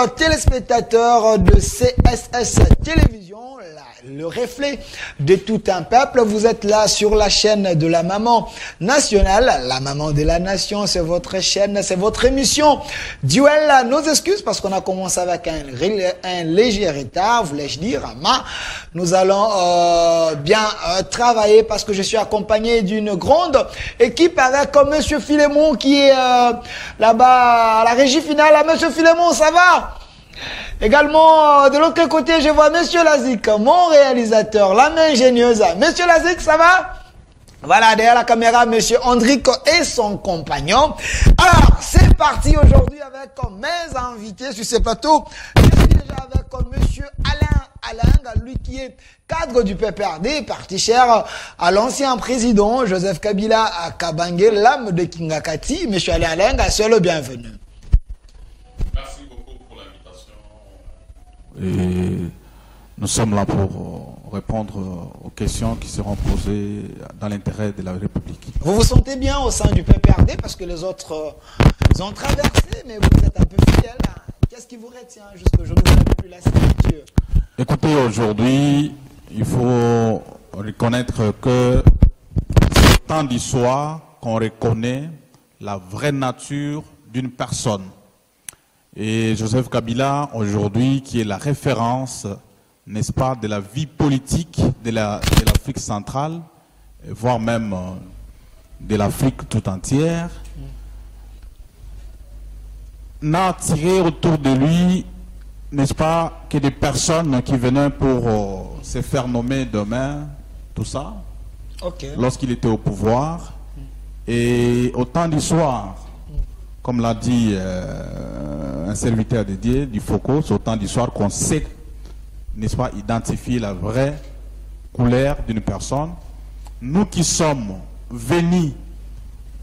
téléspectateurs de CSS Télévision, le reflet de tout un peuple. Vous êtes là sur la chaîne de la maman nationale, la maman de la nation. C'est votre chaîne, c'est votre émission Duel. Nos excuses parce qu'on a commencé avec un léger retard, voulais-je dire. Nous allons bien travailler parce que je suis accompagné d'une grande équipe avec Monsieur Philémon qui est là-bas à la régie finale. Monsieur Philémon, ça va? Également, de l'autre côté, je vois Monsieur Lazik, mon réalisateur, la main ingénieuse. Monsieur Lazik, ça va? Voilà, derrière la caméra, Monsieur Andrico et son compagnon. Alors, c'est parti aujourd'hui avec mes invités sur ce plateau. Je suis déjà avec Monsieur Alain, lui qui est cadre du PPRD, parti cher à l'ancien président Joseph Kabila à Kabangé, l'âme de Kingakati. Monsieur Alain, soyez le bienvenu. Merci beaucoup pour l'invitation. Et nous sommes là pour répondre aux questions qui seront posées dans l'intérêt de la République. Vous vous sentez bien au sein du PPRD parce que les autres ont traversé, mais vous êtes un peu fidèle. Qu'est-ce qui vous retient jusqu'à aujourd'hui? Vous n'avez plus la signature. Écoutez, aujourd'hui, il faut reconnaître que c'est au temps du soir qu'on reconnaît la vraie nature d'une personne. Et Joseph Kabila, aujourd'hui, qui est la référence, n'est-ce pas, de la vie politique de l'Afrique centrale, voire même de l'Afrique tout entière, n'a attiré autour de lui, n'est-ce pas, que des personnes qui venaient pour se faire nommer demain, tout ça, lorsqu'il était au pouvoir. Et au temps du soir, comme l'a dit un serviteur dédié du Foucault, c'est au temps du soir qu'on sait, n'est-ce pas, identifier la vraie couleur d'une personne. Nous qui sommes venus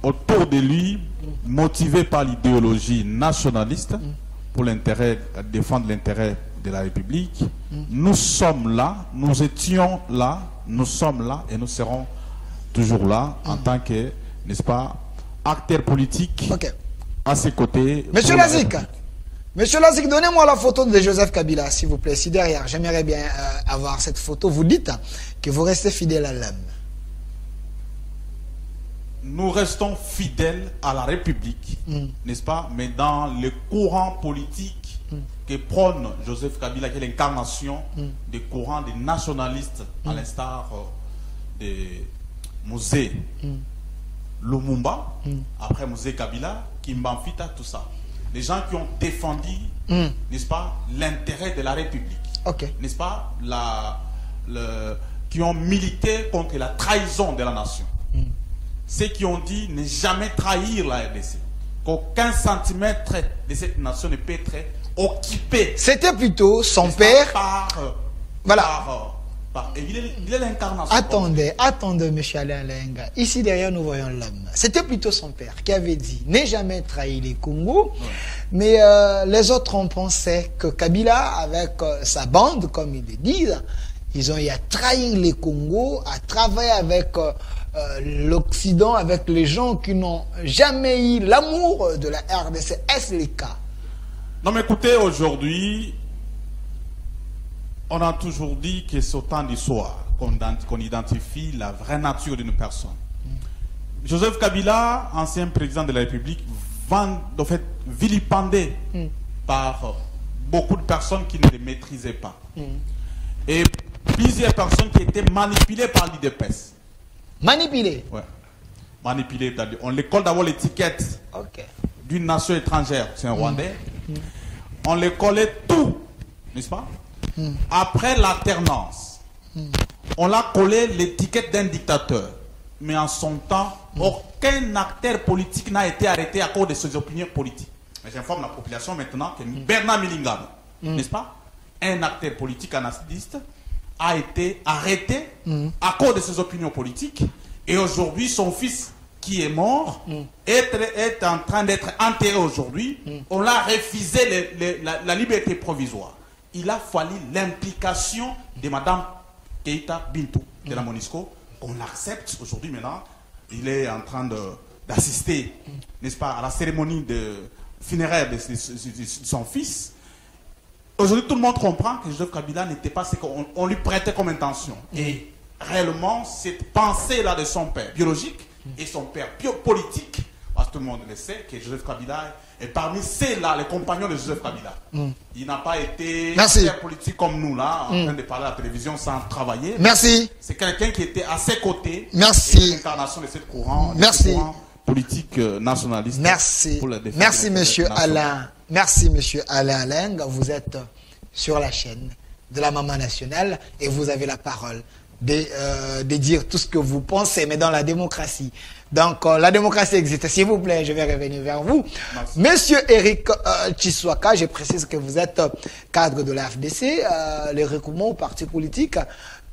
autour de lui, motivés par l'idéologie nationaliste, pour défendre l'intérêt de la République, nous sommes là, nous étions là, nous sommes là et nous serons toujours là en tant que, n'est-ce pas, acteurs politiques à ses côtés. Monsieur Lazik, donnez-moi la photo de Joseph Kabila, s'il vous plaît. Si derrière, j'aimerais bien avoir cette photo. Vous dites que vous restez fidèle à l'homme. Nous restons fidèles à la République, n'est-ce pas? Mais dans le courant politique que prône Joseph Kabila, qui est l'incarnation des courants des nationalistes, à l'instar de Mosé Lumumba, après Mosé Kabila, Kimbamfita, tout ça. Les gens qui ont défendu, n'est-ce pas, l'intérêt de la République, n'est-ce pas, qui ont milité contre la trahison de la nation. Ceux qui ont dit ne jamais trahir la RDC, qu'aucun centimètre de cette nation ne peut être occupé. C'était plutôt son père. Il est l'incarnation. Attendez, monsieur Alain Lenga. Ici derrière, nous voyons l'homme. C'était plutôt son père qui avait dit ne jamais trahir les Congos. Mais les autres ont pensé que Kabila, avec sa bande, comme ils le disent, ils ont eu à trahir les Congos, à travailler avec l'Occident, avec les gens qui n'ont jamais eu l'amour de la RDC. Est-ce le cas? Non mais écoutez, aujourd'hui, on a toujours dit que c'est au temps du soir qu'on identifie la vraie nature d'une personne. Joseph Kabila, ancien président de la République, en fait, vilipendé par beaucoup de personnes qui ne le maîtrisaient pas. Et plusieurs personnes qui étaient manipulées par l'IDPS. Manipulées? Ouais. Manipulées. On les colle d'abord l'étiquette d'une nation étrangère, c'est un Rwandais. On les collait tout, n'est-ce pas? Après l'alternance, on l'a collé l'étiquette d'un dictateur. Mais en son temps, aucun acteur politique n'a été arrêté à cause de ses opinions politiques. J'informe la population maintenant que Bernard Milingano, n'est-ce pas, un acteur politique anarchiste, a été arrêté à cause de ses opinions politiques. Et aujourd'hui, son fils, qui est mort, est en train d'être enterré aujourd'hui. On l'a refusé la liberté provisoire. Il a fallu l'implication de Mme Keïta Bintou de la MONUSCO. On l'accepte aujourd'hui maintenant. Il est en train d'assister, n'est-ce pas, à la cérémonie de funéraire de son fils. Aujourd'hui, tout le monde comprend que Joseph Kabila n'était pas ce qu'on lui prêtait comme intention. Et réellement, cette pensée-là de son père biologique et son père politique, parce que tout le monde le sait, que Joseph Kabila est parmi ceux-là, les compagnons de Joseph Kabila. Il n'a pas été politique comme nous, là, en train de parler à la télévision sans travailler. Merci. C'est quelqu'un qui était à ses côtés. Merci. L'incarnation de ce courant. Merci. Politique nationaliste. Merci. Merci, monsieur Alain. Merci, monsieur Alain Leng. Vous êtes sur la chaîne de la Maman Nationale et vous avez la parole de dire tout ce que vous pensez, mais dans la démocratie. Donc, la démocratie existe. S'il vous plaît, je vais revenir vers vous. Merci. Monsieur Eric Chiswaka, je précise que vous êtes cadre de la FDC, le regroupement au parti politique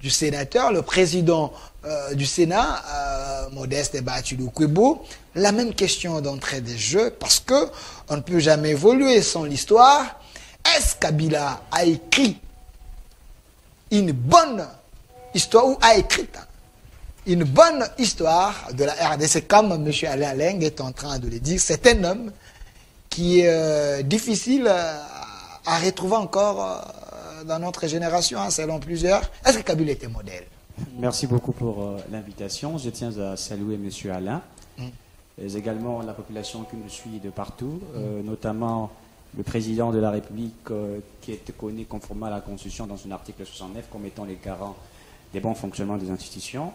du sénateur, le président du Sénat, Modeste Baatshulu-Kwebo. La même question d'entrée des jeux, parce que on ne peut jamais évoluer sans l'histoire. Est-ce Kabila a écrit une bonne histoire ou a écrit une bonne histoire de la RDC, comme M. Alain Leng est en train de le dire? C'est un homme qui est difficile à retrouver encore dans notre génération, hein, selon plusieurs. Est-ce que Kabila était modèle? Merci beaucoup pour l'invitation. Je tiens à saluer M. Alain, et également la population qui nous suit de partout, notamment le président de la République qui est connu conformément à la Constitution dans son article 69 comme étant les garants des bons fonctionnements des institutions.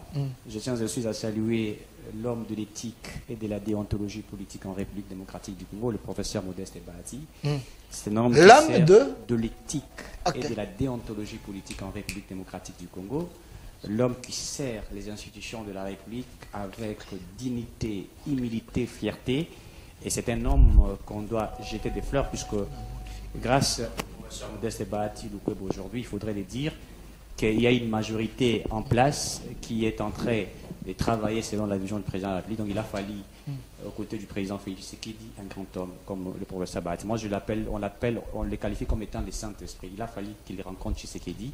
Je tiens aussi à saluer l'homme de l'éthique et de la déontologie politique en République démocratique du Congo, le professeur Modeste Bahati. C'est un homme de l'éthique et de la déontologie politique en République démocratique du Congo. L'homme qui sert les institutions de la République avec dignité, humilité, fierté. Et c'est un homme qu'on doit jeter des fleurs, puisque grâce au professeur Modeste Bahati aujourd'hui, il faudrait le dire, qu'il y a une majorité en place qui est en train de travailler selon la vision du président de la République. Donc il a fallu, aux côtés du président Félix Tshisekedi, un grand homme comme le professeur Bahati. Moi, on le qualifie comme étant le Saint-Esprit. Il a fallu qu'il rencontre Tshisekedi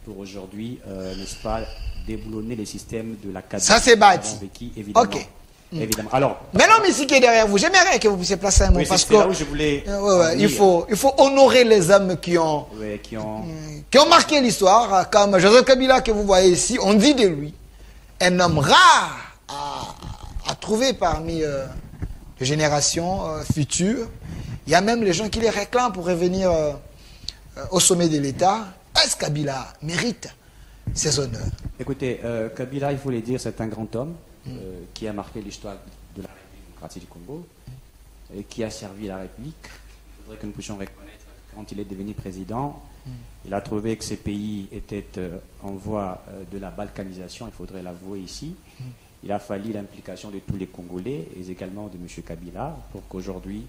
pour aujourd'hui, n'est-ce pas, déboulonner les systèmes de la cadence. Ça, c'est Bahati. Évidemment. Ok. Évidemment. Alors, mais non, mais ici qui est derrière vous, j'aimerais que vous puissiez placer un mot, oui, parce que là où je voulais il faut honorer les hommes qui ont marqué l'histoire, comme Joseph Kabila que vous voyez ici. On dit de lui un homme rare à trouver parmi les générations futures. Il y a même les gens qui les réclament pour revenir au sommet de l'État. Est-ce que Kabila mérite ces honneurs? Écoutez, Kabila, il faut le dire, c'est un grand homme qui a marqué l'histoire de la République démocratique du Congo et qui a servi la République. Il faudrait que nous puissions reconnaître que quand il est devenu président, il a trouvé que ces pays étaient en voie de la balkanisation, il faudrait l'avouer ici. Il a fallu l'implication de tous les Congolais et également de M. Kabila pour qu'aujourd'hui,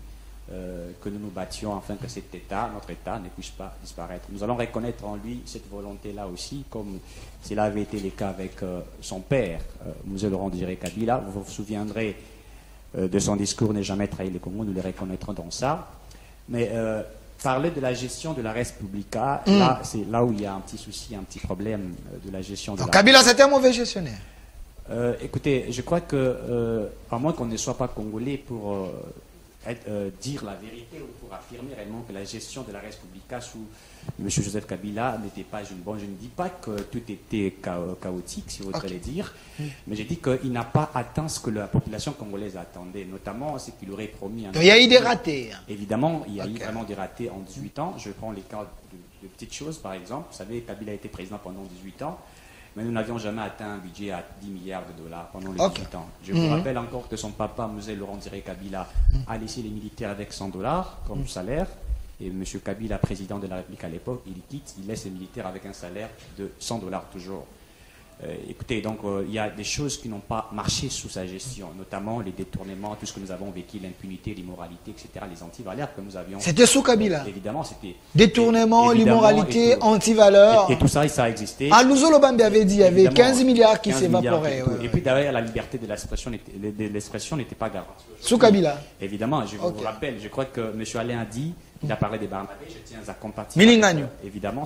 que nous nous battions afin que cet État, notre État, ne puisse pas disparaître. Nous allons reconnaître en lui cette volonté-là aussi, comme s'il avait été le cas avec son père, M. Laurent Désiré Kabila. Vous vous souviendrez de son discours « Ne jamais trahir le Congo », nous le reconnaîtrons dans ça. Mais parler de la gestion de la Res Publica, là, c'est là où il y a un petit souci, un petit problème de la gestion de la... Kabila, c'était un mauvais gestionnaire. Écoutez, je crois que, à moins qu'on ne soit pas congolais pour... dire la vérité ou pour affirmer réellement que la gestion de la Res Publica sous M. Joseph Kabila n'était pas une bonne. Je ne dis pas que tout était chaotique, si vous voudrez le dire, mais je dis qu'il n'a pas atteint ce que la population congolaise attendait, notamment ce qu'il aurait promis. Il y a eu des ratés. Évidemment, il y a eu vraiment des ratés en 18 ans. Je prends les cas de petites choses, par exemple. Vous savez, Kabila a été président pendant 18 ans. Mais nous n'avions jamais atteint un budget à 10 milliards de dollars pendant les 18 ans. Je vous rappelle encore que son papa, M. Laurent Désiré Kabila, a laissé les militaires avec 100 dollars comme salaire. Et M. Kabila, président de la République à l'époque, il quitte, il laisse les militaires avec un salaire de 100 dollars toujours. Écoutez, donc il y a des choses qui n'ont pas marché sous sa gestion, notamment les détournements, tout ce que nous avons vécu, l'impunité, l'immoralité, etc., les antivaleurs que nous avions. C'était sous Kabila. Évidemment, c'était... Détournement, l'immoralité, antivaleurs. Et tout ça, ça a existé. Ah, Louzo Lobambi avait dit, il y avait 15 milliards qui s'évaporaient. Et puis d'ailleurs, la liberté de l'expression n'était pas garantie. Sous Kabila. Évidemment, je vous rappelle, je crois que M. Alain a dit, il a parlé des Barnabé, je tiens à compatir. Milingagno. Évidemment,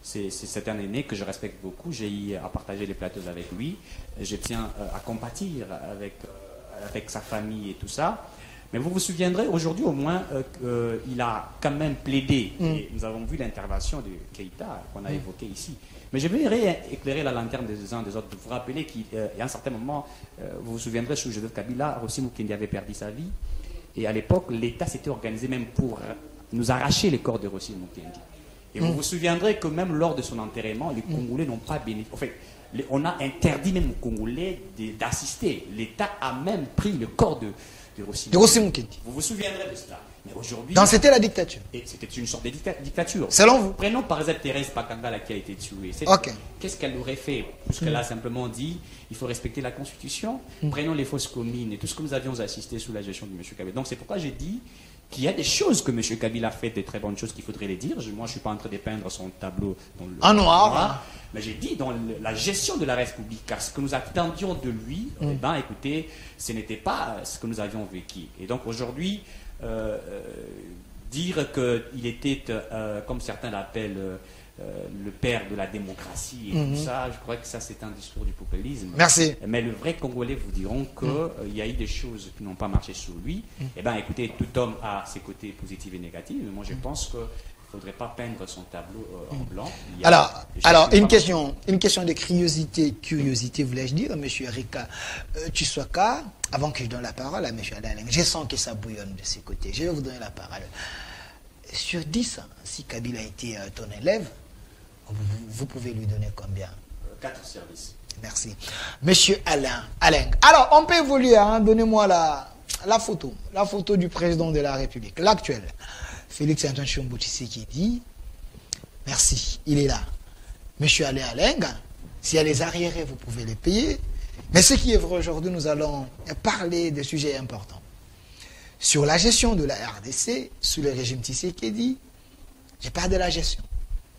c'est un aîné que je respecte beaucoup. J'ai eu à partager les plateaux avec lui. Je tiens à compatir avec sa famille et tout ça. Mais vous vous souviendrez, aujourd'hui au moins, il a quand même plaidé. Et nous avons vu l'intervention de Keïta qu'on a évoquée ici. Mais je vais éclairer la lanterne des uns des autres. Vous vous rappelez qu'il y a un certain moment, vous vous souviendrez, sous Joseph Kabila, Rossi Mukendi avait perdu sa vie. Et à l'époque, l'État s'était organisé même pour nous arracher les corps de Rossi Mukendi. Et vous vous souviendrez que même lors de son enterrement, les Congolais n'ont pas bénéficié. En fait, on a interdit même aux Congolais d'assister. L'État a même pris le corps de Rossi Mukendi. Vous vous souviendrez de cela. Mais aujourd'hui. Donc c'était la dictature. Et c'était une sorte de dictature. Selon vous. Prenons par exemple Thérèse Pakangala qui a été tuée. Qu'est-ce qu'elle aurait fait? Puisqu'elle a simplement dit il faut respecter la Constitution. Prenons les fausses communes et tout ce que nous avions assisté sous la gestion de M. Kabila. Donc c'est pourquoi j'ai dit qu'il y a des choses que M. Kabila a fait, des très bonnes choses qu'il faudrait les dire. Moi, je ne suis pas en train de peindre son tableau dans le en noir. Mais j'ai dit dans la gestion de la République, car ce que nous attendions de lui, eh ben, écoutez, ce n'était pas ce que nous avions vécu. Et donc aujourd'hui, dire qu'il était, comme certains l'appellent, le père de la démocratie et tout ça, je crois que ça c'est un discours du populisme. Merci. Mais le vrai Congolais vous diront qu'il y a eu des choses qui n'ont pas marché sur lui. Eh bien écoutez, tout homme a ses côtés positifs et négatifs, mais moi je pense qu'il ne faudrait pas peindre son tableau en blanc. Alors une question de curiosité voulais-je dire, M. Rika Tshwaka, avant que je donne la parole à M. Alain. Je sens que ça bouillonne de ses côtés. Je vais vous donner la parole. Sur 10, si Kabila a été ton élève, vous pouvez lui donner combien? 4 services. Merci. Monsieur Alain. Alors, on peut évoluer, hein? Donnez-moi la photo du président de la République, l'actuel. Félix Antoine Tshilombo Tshisekedi. Merci, il est là. Monsieur Alain, s'il y a les arriérés, vous pouvez les payer. Mais ce qui est vrai aujourd'hui, nous allons parler de sujets importants. Sur la gestion de la RDC sous le régime Tshisekedi, je parle de la gestion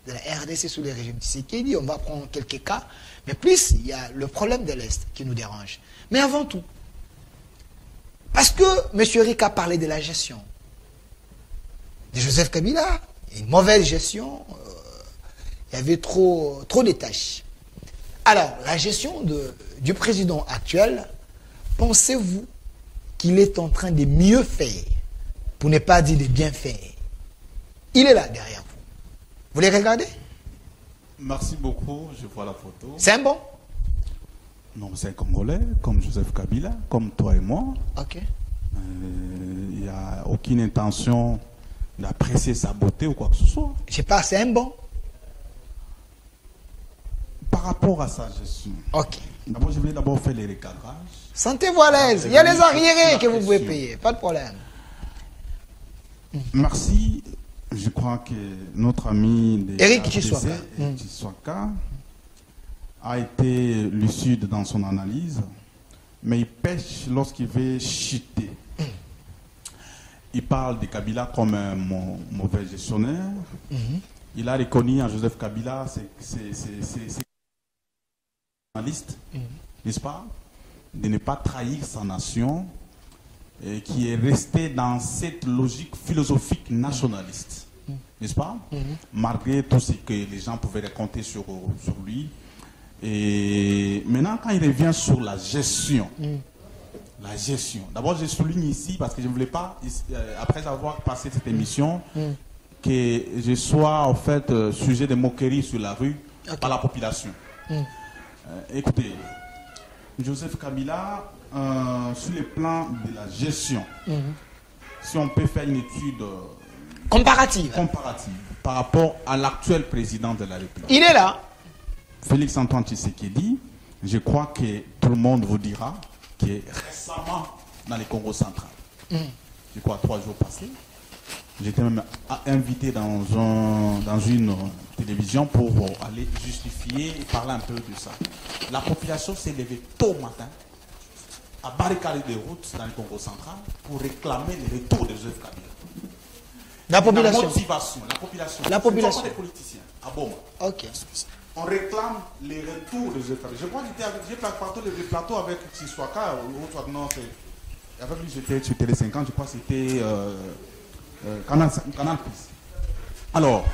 de la RDC sous le régime Tshisekedi, on va prendre quelques cas, mais plus il y a le problème de l'Est qui nous dérange. Mais avant tout, parce que M. Rika parlait de la gestion de Joseph Kabila, une mauvaise gestion, il y avait trop de tâches. Alors, la gestion du président actuel, pensez-vous qu'il est en train de mieux faire, pour ne pas dire de bien faire? Il est là derrière vous. Vous les regardez? Merci beaucoup, je vois la photo. C'est un bon? Non, c'est un Congolais, comme Joseph Kabila, comme toi et moi. Ok. Il n'y a aucune intention d'apprécier sa beauté ou quoi que ce soit. Je sais pas, c'est un bon? Par rapport à sa gestion. Ok. D'abord, je vais d'abord faire les recadrages. Sentez-vous à l'aise. Il y a les arriérés que vous pouvez payer. Pas de problème. Merci. Je crois que notre ami Éric Tshwaka a été lucide dans son analyse, mais il pêche lorsqu'il veut chuter. Il parle de Kabila comme un mauvais gestionnaire. Il a reconnu en Joseph Kabila c'est journaliste, n'est-ce pas, de ne pas trahir sa nation, et qui est resté dans cette logique philosophique nationaliste, n'est-ce pas, malgré tout ce que les gens pouvaient raconter sur lui. Et maintenant, quand il revient sur la gestion, d'abord je souligne ici, parce que je ne voulais pas, après avoir passé cette émission, que je sois en fait sujet de moquerie sur la rue par la population. Écoutez, Joseph Kabila, sur le plan de la gestion, si on peut faire une étude comparative par rapport à l'actuel président de la République. Il est là. Félix Antoine Tshisekedi, je crois que tout le monde vous dira que récemment dans le Congo central, je crois 3 jours passés, j'étais même invité dans une télévision pour aller justifier et parler un peu de ça. La population s'est levée tôt matin à barricader des routes dans le Congo central pour réclamer le retour de Joseph Kabila. La population. La motivation, la population. La population. Ce ne sont pas des politiciens. Ah bon. Ok. On réclame les retours de Joseph Kabila. Je crois que j'ai partagé le plateau avec Tshwaka, avec lui j'étais sur Télé 50, je crois que c'était Canal Plus. Alors,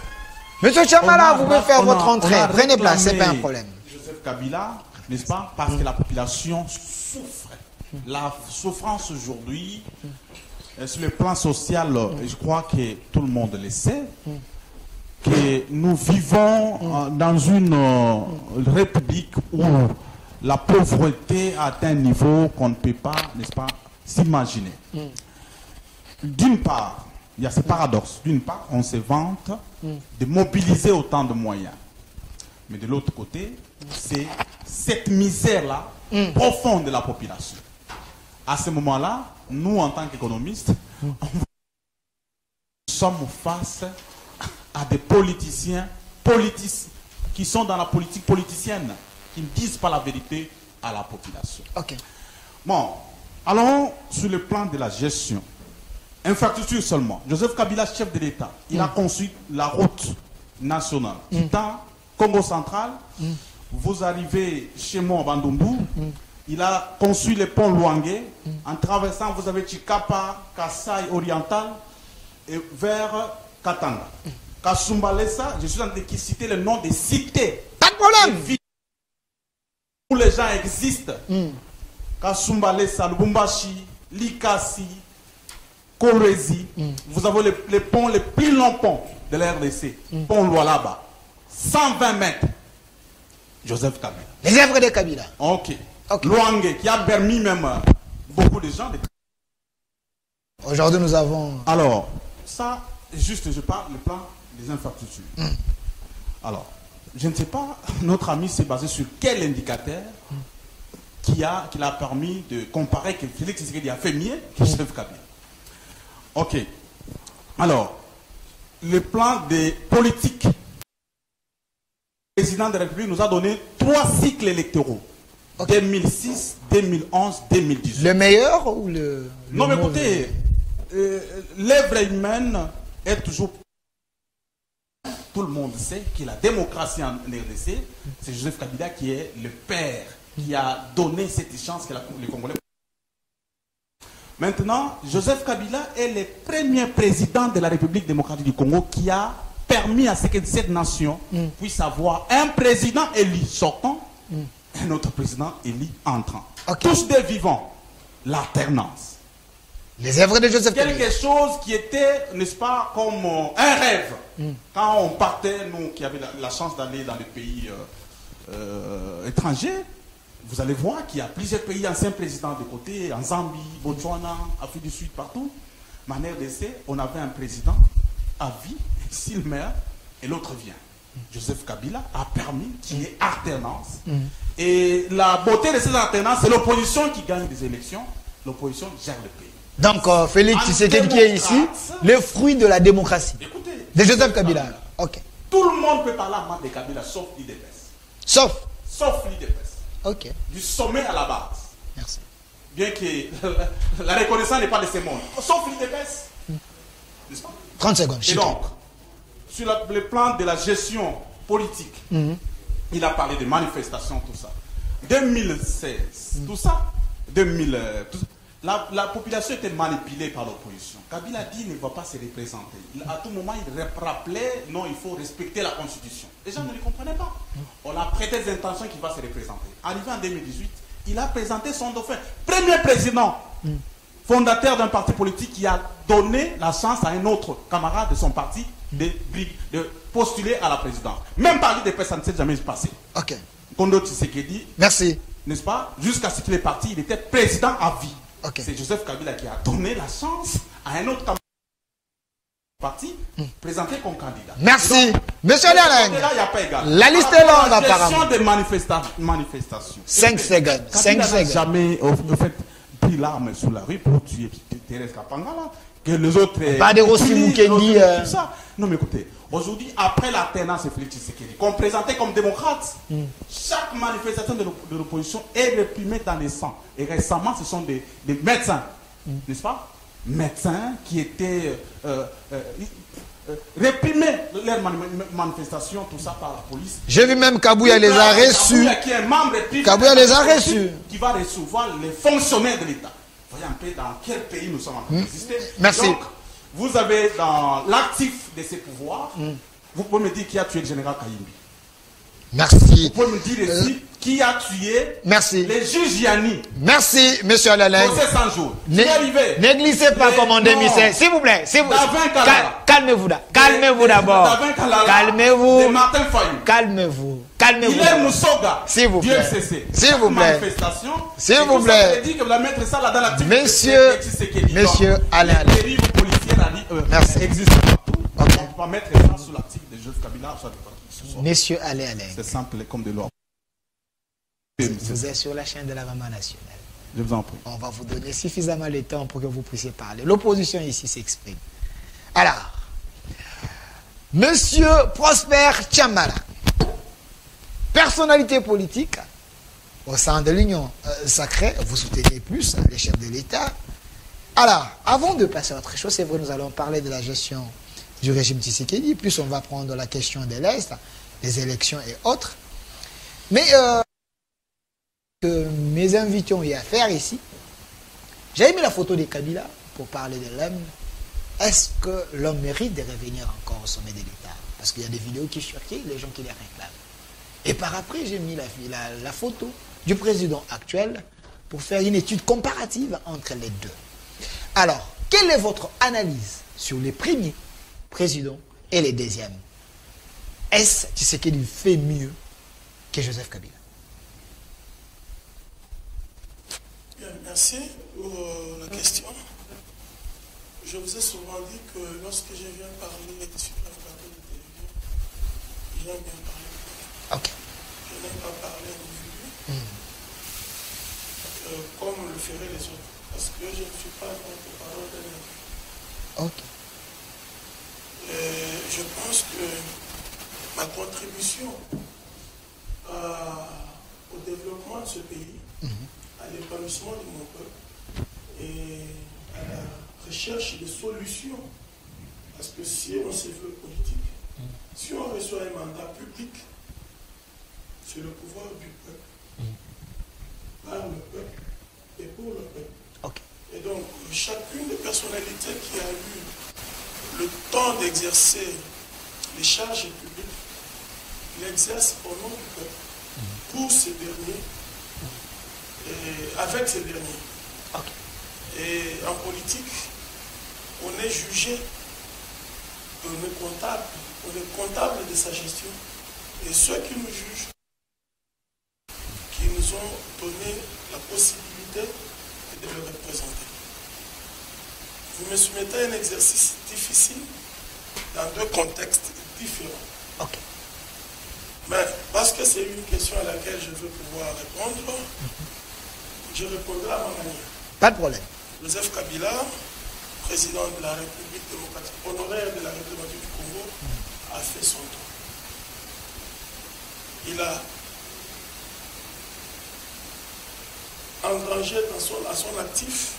Monsieur Chamala, vous pouvez faire votre entrée. Prenez place, c'est pas un problème. Joseph Kabila, n'est-ce pas, parce que la population souffre. La souffrance aujourd'hui, Sur le plan social, je crois que tout le monde le sait, que nous vivons dans une république où la pauvreté a atteint un niveau qu'on ne peut pas, n'est-ce pas, s'imaginer. D'une part, il y a ce paradoxe. D'une part, on se vante de mobiliser autant de moyens. Mais de l'autre côté, c'est cette misère-là profonde de la population. À ce moment-là, nous, en tant qu'économistes, nous sommes face à des politiciens qui sont dans la politique politicienne, qui ne disent pas la vérité à la population. Ok. Bon, allons sur le plan de la gestion. Infrastructure seulement. Joseph Kabila, chef de l'État, il a conçu la route nationale. Quittant Congo central, vous arrivez chez moi, Bandundu, il a conçu le pont Luangue. En traversant, vous avez Chikapa, Kassai oriental, et vers Katanga. Kasumbalesa, je suis en train de citer le nom des cités. Pas de problème. Où les gens existent. Kasumbalesa, Lubumbashi, Likasi, Kolwezi. Vous avez les ponts, les plus longs ponts de la RDC. Pont Lualaba. 120 mètres. Joseph Kabila. Les œuvres de Kabila. Ok. Luangue, qui a permis même beaucoup de gens. Aujourd'hui, nous avons... Alors, ça, juste, je parle le plan des infrastructures. Alors, je ne sais pas, notre ami s'est basé sur quel indicateur qui l'a permis de comparer que Félix Tshisekedi a fait mieux que Joseph Kabila. Ok. Alors, le plan des politiques. Le président de la République nous a donné 3 cycles électoraux. 2006, 2011, 2018. Le meilleur ou le non, mais écoutez, l'œuvre humaine est toujours... Tout le monde sait que la démocratie en RDC, c'est Joseph Kabila qui est le père, qui a donné cette chance que les Congolais... Maintenant, Joseph Kabila est le premier président de la République démocratique du Congo qui a permis à ce que cette nation puisse avoir un président élu sortant, un autre président élu entrant. Tous des vivants. L'alternance. Les œuvres de Joseph Kabila. Quelque chose qui était, n'est-ce pas, comme un rêve. Quand on partait, nous qui avions la chance d'aller dans les pays étrangers, vous allez voir qu'il y a plusieurs pays anciens présidents de côté, en Zambie, Botswana, Afrique du Sud, partout. Mais en RDC, on avait un président à vie, s'il meurt, et l'autre vient. Joseph Kabila a permis qu'il y ait alternance. Et la beauté de ces alternances, c'est l'opposition qui gagne des élections. L'opposition gère le pays. Donc, Félix Tshisekedi qui est ici, le fruit de la démocratie. Écoutez, de Joseph Kabila. Ok. Tout le monde peut parler à mal de Kabila, sauf l'IDPS. Sauf l'IDPS. Ok. Du sommet à la base. Merci. Bien que la reconnaissance n'est pas de ce monde. Sauf l'IDPS. N'est-ce pas? 30 secondes. Et donc, sur le plan de la gestion politique, il a parlé de manifestations, tout ça. 2016, tout ça, la population était manipulée par l'opposition. Kabila dit qu'il ne va pas se représenter. À tout moment, il rappelait, non, il faut respecter la Constitution. Les gens ne le comprenaient pas. On a prêté des intentions qu'il va se représenter. Arrivé en 2018, il a présenté son dauphin. Premier président, fondateur d'un parti politique qui a donné la chance à un autre camarade de son parti de postuler à la présidence. Même par l'IDPS, ça ne s'est jamais passé. Ok. Kondo Tshisekedi. Merci. N'est-ce pas? Jusqu'à ce qu'il est parti, il était président à vie. Okay. C'est Joseph Kabila qui a donné la chance à un autre parti présenté comme candidat. Merci. Donc, monsieur Alain. La liste est longue apparemment. La gestion des manifestations. 5 secondes. 5 secondes. Jamais pris l'arme sous la rue pour tuer Thérèse Kapangala. Que les autres... Pas de Rossi Mukendi. Non mais écoutez, aujourd'hui, après l'alternance et Félix Tshisekedi, qu'on présentait comme démocrate, chaque manifestation de l'opposition est réprimée dans les sangs. Et récemment, ce sont des médecins, n'est-ce pas? Médecins qui étaient réprimés leurs manifestations, tout ça par la police. J'ai vu même Kabouya les a reçus. Kabouya les a reçus. Qui va recevoir les fonctionnaires de l'État. Voyez un peu dans quel pays nous sommes en train d'exister. Merci. Donc, vous avez dans l'actif de ces pouvoirs, vous pouvez me dire qui a tué le général Kayimbi. Merci. Vous pouvez me dire ici qui a tué les juges Yanni. Merci, monsieur Alaleng. Procès 100 jours. Ne glissez pas, commandant Michel. S'il vous plaît. Calmez-vous d'abord. Calmez-vous. Calmez-vous. Calmez-vous. Il est Moussoga. S'il vous plaît. S'il vous plaît. S'il vous plaît. Monsieur Alain. Merci. Existe partout. On ne peut pas mettre ça sous l'article de Joseph Kabila. Monsieur Alain. C'est simple comme de l'or. Vous êtes sur la chaîne de la Maman Nationale. Je vous en prie. On va vous donner suffisamment de temps pour que vous puissiez parler. L'opposition ici s'exprime. Alors, Monsieur Prosper Tchambala, personnalité politique au sein de l'Union sacrée, vous soutenez plus les chefs de l'État. Alors, avant de passer à autre chose, c'est vrai, nous allons parler de la gestion du régime Tshisekedi, puis on va prendre la question de l'Est, les élections et autres. Mais que mes invités ont eu à faire ici, j'ai mis la photo de Kabila pour parler de l'homme. Est-ce que l'homme mérite de revenir encore au sommet de l'État? Parce qu'il y a des vidéos qui circulent, les gens qui les réclament. Et par après, j'ai mis la photo du président actuel pour faire une étude comparative entre les deux. Alors, quelle est votre analyse sur les premiers présidents et les deuxièmes? Est-ce qu'il fait mieux que Joseph Kabila? Bien, merci pour la question. Je vous ai souvent dit que lorsque je viens parler sur la plateau de télévision, j'aime bien parler. Okay. Je n'aime pas parler individu, comme le feraient les autres, parce que je ne suis pas porte-parole d'un individu. Ok. Je pense que ma contribution au développement de ce pays, à l'épanouissement de mon peuple et à la recherche de solutions, parce que si on se veut politique, si on reçoit un mandat public, c'est le pouvoir du peuple, par le peuple et pour le peuple. Okay. Et donc, chacune des personnalités qui a eu le temps d'exercer les charges publiques, l'exerce au nom du peuple, pour ces derniers, et avec ces derniers. Okay. Et en politique, on est jugé, on est comptable de sa gestion. Et ceux qui nous jugent, qui nous ont donné la possibilité de le représenter. Vous me soumettez à un exercice difficile dans deux contextes différents. Okay. Mais parce que c'est une question à laquelle je veux pouvoir répondre, je répondrai à ma manière. Pas de problème. Joseph Kabila, président de la République démocratique, honoraire de la République du Congo, a fait son tour. Il a engrangé à son actif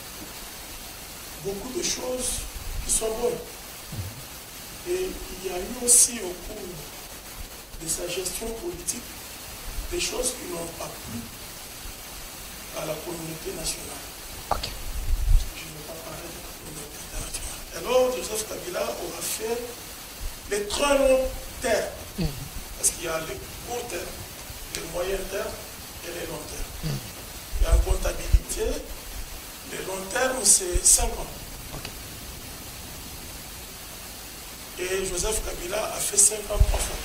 beaucoup de choses qui sont bonnes. Et il y a eu aussi au cours de sa gestion politique des choses qui n'ont pas plu à la communauté nationale. Okay. Je ne vais pas parler de la communauté internationale. Alors, Joseph Kabila aura fait les très longs termes. Parce qu'il y a les courts termes, les moyens termes et les longs termes. Et en comptabilité, les longs termes, c'est 5 ans. Okay. Et Joseph Kabila a fait 5 ans 3 fois.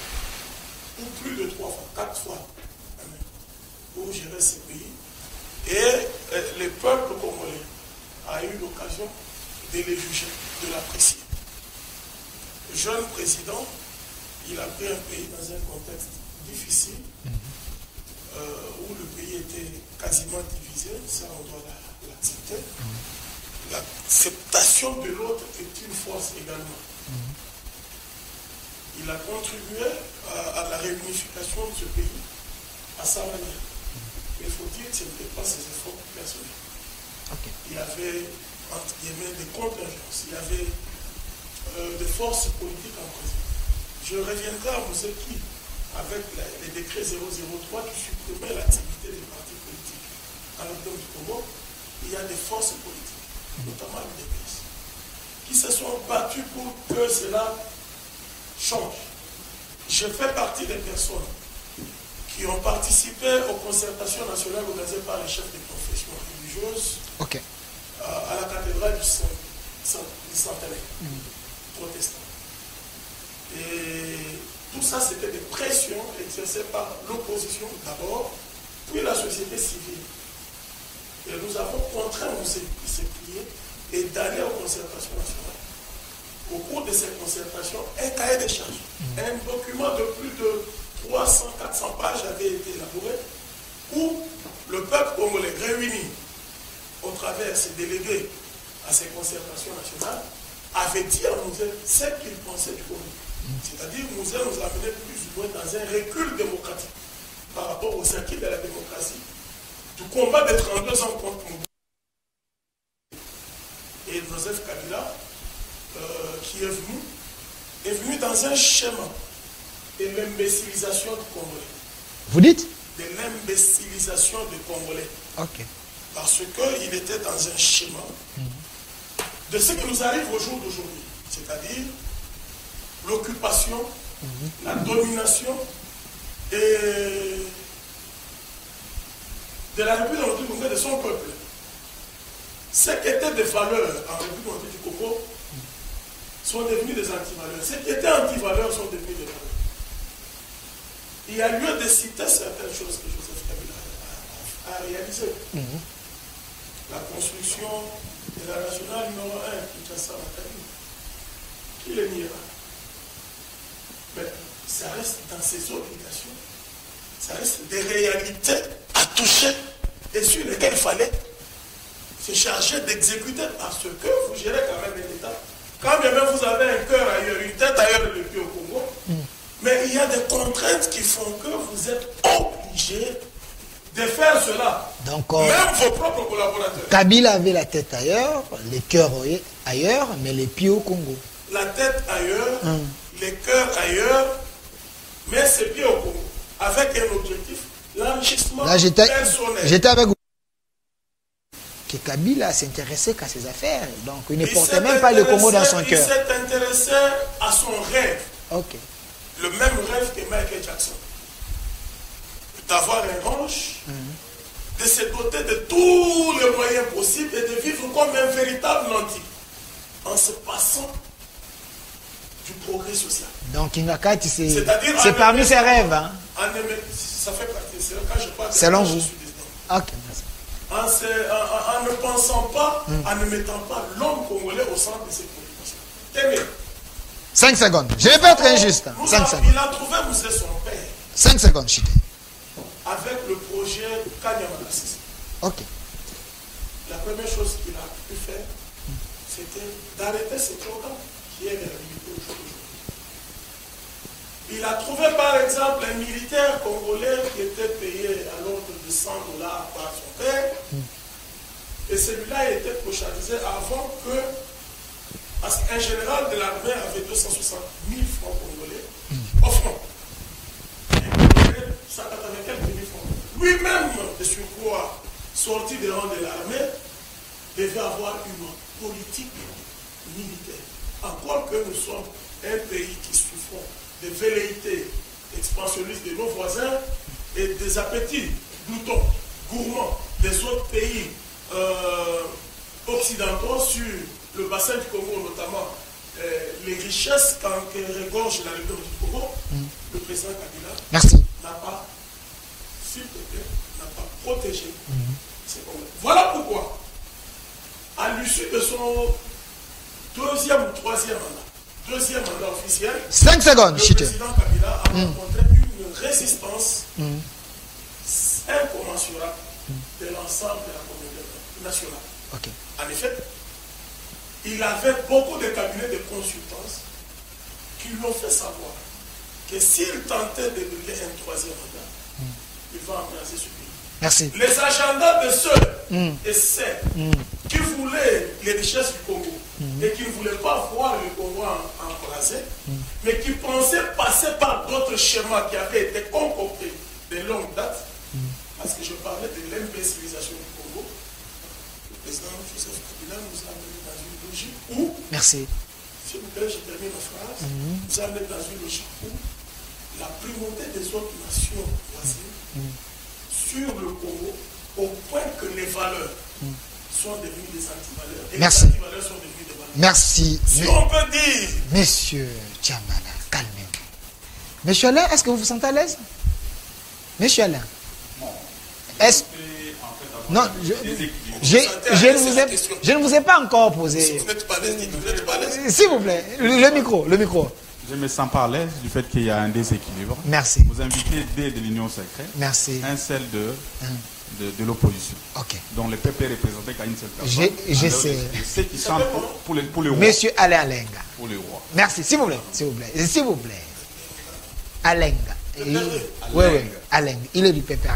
Ou plus de 3 fois, 4 fois. Pour gérer ce pays. Et le peuple congolais a eu l'occasion de les juger, de l'apprécier. Le jeune président, il a pris un pays dans un contexte difficile, où le pays était quasiment divisé, ça on doit l'accepter. L'acceptation de l'autre est une force également. Il a contribué à la réunification de ce pays à sa manière. Mais il faut dire que ce n'était pas ses efforts personnels. Okay. Il y avait, entre guillemets, des contingences. Il y avait des forces politiques en présence. Je reviendrai à Mousseki avec les décrets 003 qui supprimaient l'activité des partis politiques. Dans le pays du Congo, il y a des forces politiques, notamment les DPS, qui se sont battues pour que cela change. Je fais partie des personnes qui ont participé aux concertations nationales organisées par les chefs des confessions religieuses à la cathédrale du Centenaire protestant. Et tout ça, c'était des pressions exercées par l'opposition d'abord, puis la société civile. Et nous avons contraint Moussé de se plier et d'aller aux concertations nationales. Au cours de ces concertations, un cahier de charges, un document de plus de 300-400 pages avait été élaboré où le peuple congolais réuni au travers de ses délégués à ces concertations nationales avait dit à Moussé ce qu'il pensait du Congo. C'est-à-dire que Moussé nous a amené plus ou moins dans un recul démocratique par rapport aux acquis de la démocratie, du combat des 32 ans contre Mobutu. Et Joseph Kabila, qui est venu dans un schéma de l'imbécilisation du Congolais. Vous dites? De l'imbécilisation du Congolais. Ok. Parce qu'il était dans un schéma de ce qui nous arrive au jour d'aujourd'hui. C'est-à-dire l'occupation, la domination et de la République démocratique du Congo et de son peuple. Ce qui était des valeurs en République démocratique du Congo sont devenus des antivaleurs. Ce qui étaient antivaleurs sont devenus des valeurs. Il y a lieu de citer certaines choses que Joseph Kabila a réalisées. La construction de la nationale numéro 1, Kinshasa-Matadi. Qui le niera? Mais ça reste dans ses obligations. Ça reste des réalités à toucher et sur lesquelles il fallait se charger d'exécuter parce que vous gérez quand même un État. Quand bien même vous avez un cœur ailleurs, une tête ailleurs de l'État au Congo, mais il y a des contraintes qui font que vous êtes obligé de faire cela. Donc, même vos propres collaborateurs. Kabila avait la tête ailleurs, les cœurs ailleurs, mais les pieds au Congo. La tête ailleurs, les cœurs ailleurs, mais ses pieds au Congo. Avec un objectif, l'enrichissement personnel. J'étais avec vous. Que Kabila s'intéressait qu'à ses affaires. Donc, il ne portait même pas le Congo dans son cœur. Il s'est intéressé à son rêve. Le même rêve que Michael Jackson. D'avoir un ranch, de se doter de tous les moyens possibles et de vivre comme un véritable nanti. En se passant du progrès social. Donc, Ingakati, c'est parmi ses rêves. Hein? Ça fait partie. C'est quand je parle de selon vous. Je suis dedans. Ok, merci. En ne pensant pas, en ne mettant pas l'homme congolais au centre de ses préoccupations. Tenez. 5 secondes. Je vais pas être injuste. 5 secondes. Il a trouvé Moussé son père. 5 secondes, Chité. Avec le projet Kanyama-Kassisi. Ok. La première chose qu'il a pu faire, c'était d'arrêter ce programme qui est la réalité aujourd'hui. Il a trouvé par exemple un militaire congolais qui était payé à l'ordre de $100 par son père. Et celui-là était prochanisé avant que, parce qu'un général de l'armée avait 260 000 francs congolais au front. Et 180 000 francs. Lui-même, de surcroît, sorti des rangs de l'armée, devait avoir une politique militaire. Encore que nous sommes un pays qui souffre des velléités expansionnistes de nos voisins et des appétits gloutons, gourmands des autres pays occidentaux sur le bassin du Congo, notamment les richesses que regorge la République du Congo, le président Kabila n'a pas, s'il te plaît, n'a pas protégé ces Congolais. Voilà pourquoi, à l'issue de son deuxième ou troisième mandat officiel, 5 secondes, le président Kabila a rencontré une résistance incommensurable de l'ensemble de la communauté nationale. En effet, il avait beaucoup de cabinets de consultance qui lui ont fait savoir que s'il tentait de brûler un troisième mandat, il va embrasser ce pays. Merci. Les agendas de ceux et celles qui voulaient les richesses du Congo et qui ne voulaient pas voir le Congo embrasé, mais qui pensaient passer par d'autres schémas qui avaient été concoctés de longue date, parce que je parlais de l'imbécilisation du Congo, le président Joseph Kabila nous a amené dans une logique où, merci. s'il vous plaît, je termine ma phrase, nous a amené dans une logique où la primauté des autres nations voisines sur le Congo, au point que les valeurs sont devenues des antivaleurs. Et Merci. les antivaleurs sont devenues des valeurs. Merci. Si on peut dire... Monsieur Tchamala, calmez-vous. Monsieur Alain, est-ce que vous vous sentez à l'aise? Monsieur Alain. Est-ce... Non, je ne vous ai pas encore posé. Si vous n'êtes pas à l'aise, vous n'êtes pas à l'aise. S'il vous plaît, le micro. Je ne me sens pas à l'aise du fait qu'il y a un déséquilibre. Merci. Vous invitez deux de l'Union secrète. Merci. Un seul de l'opposition. Ok. Donc le PP représenté qu'à une seule personne. J'essaie. Ceux qui sont pour le roi. Monsieur Alain Alenga. Pour le roi. Merci, s'il vous plaît. S'il vous plaît. Alenga. Oui. Alenga. Il est du PP.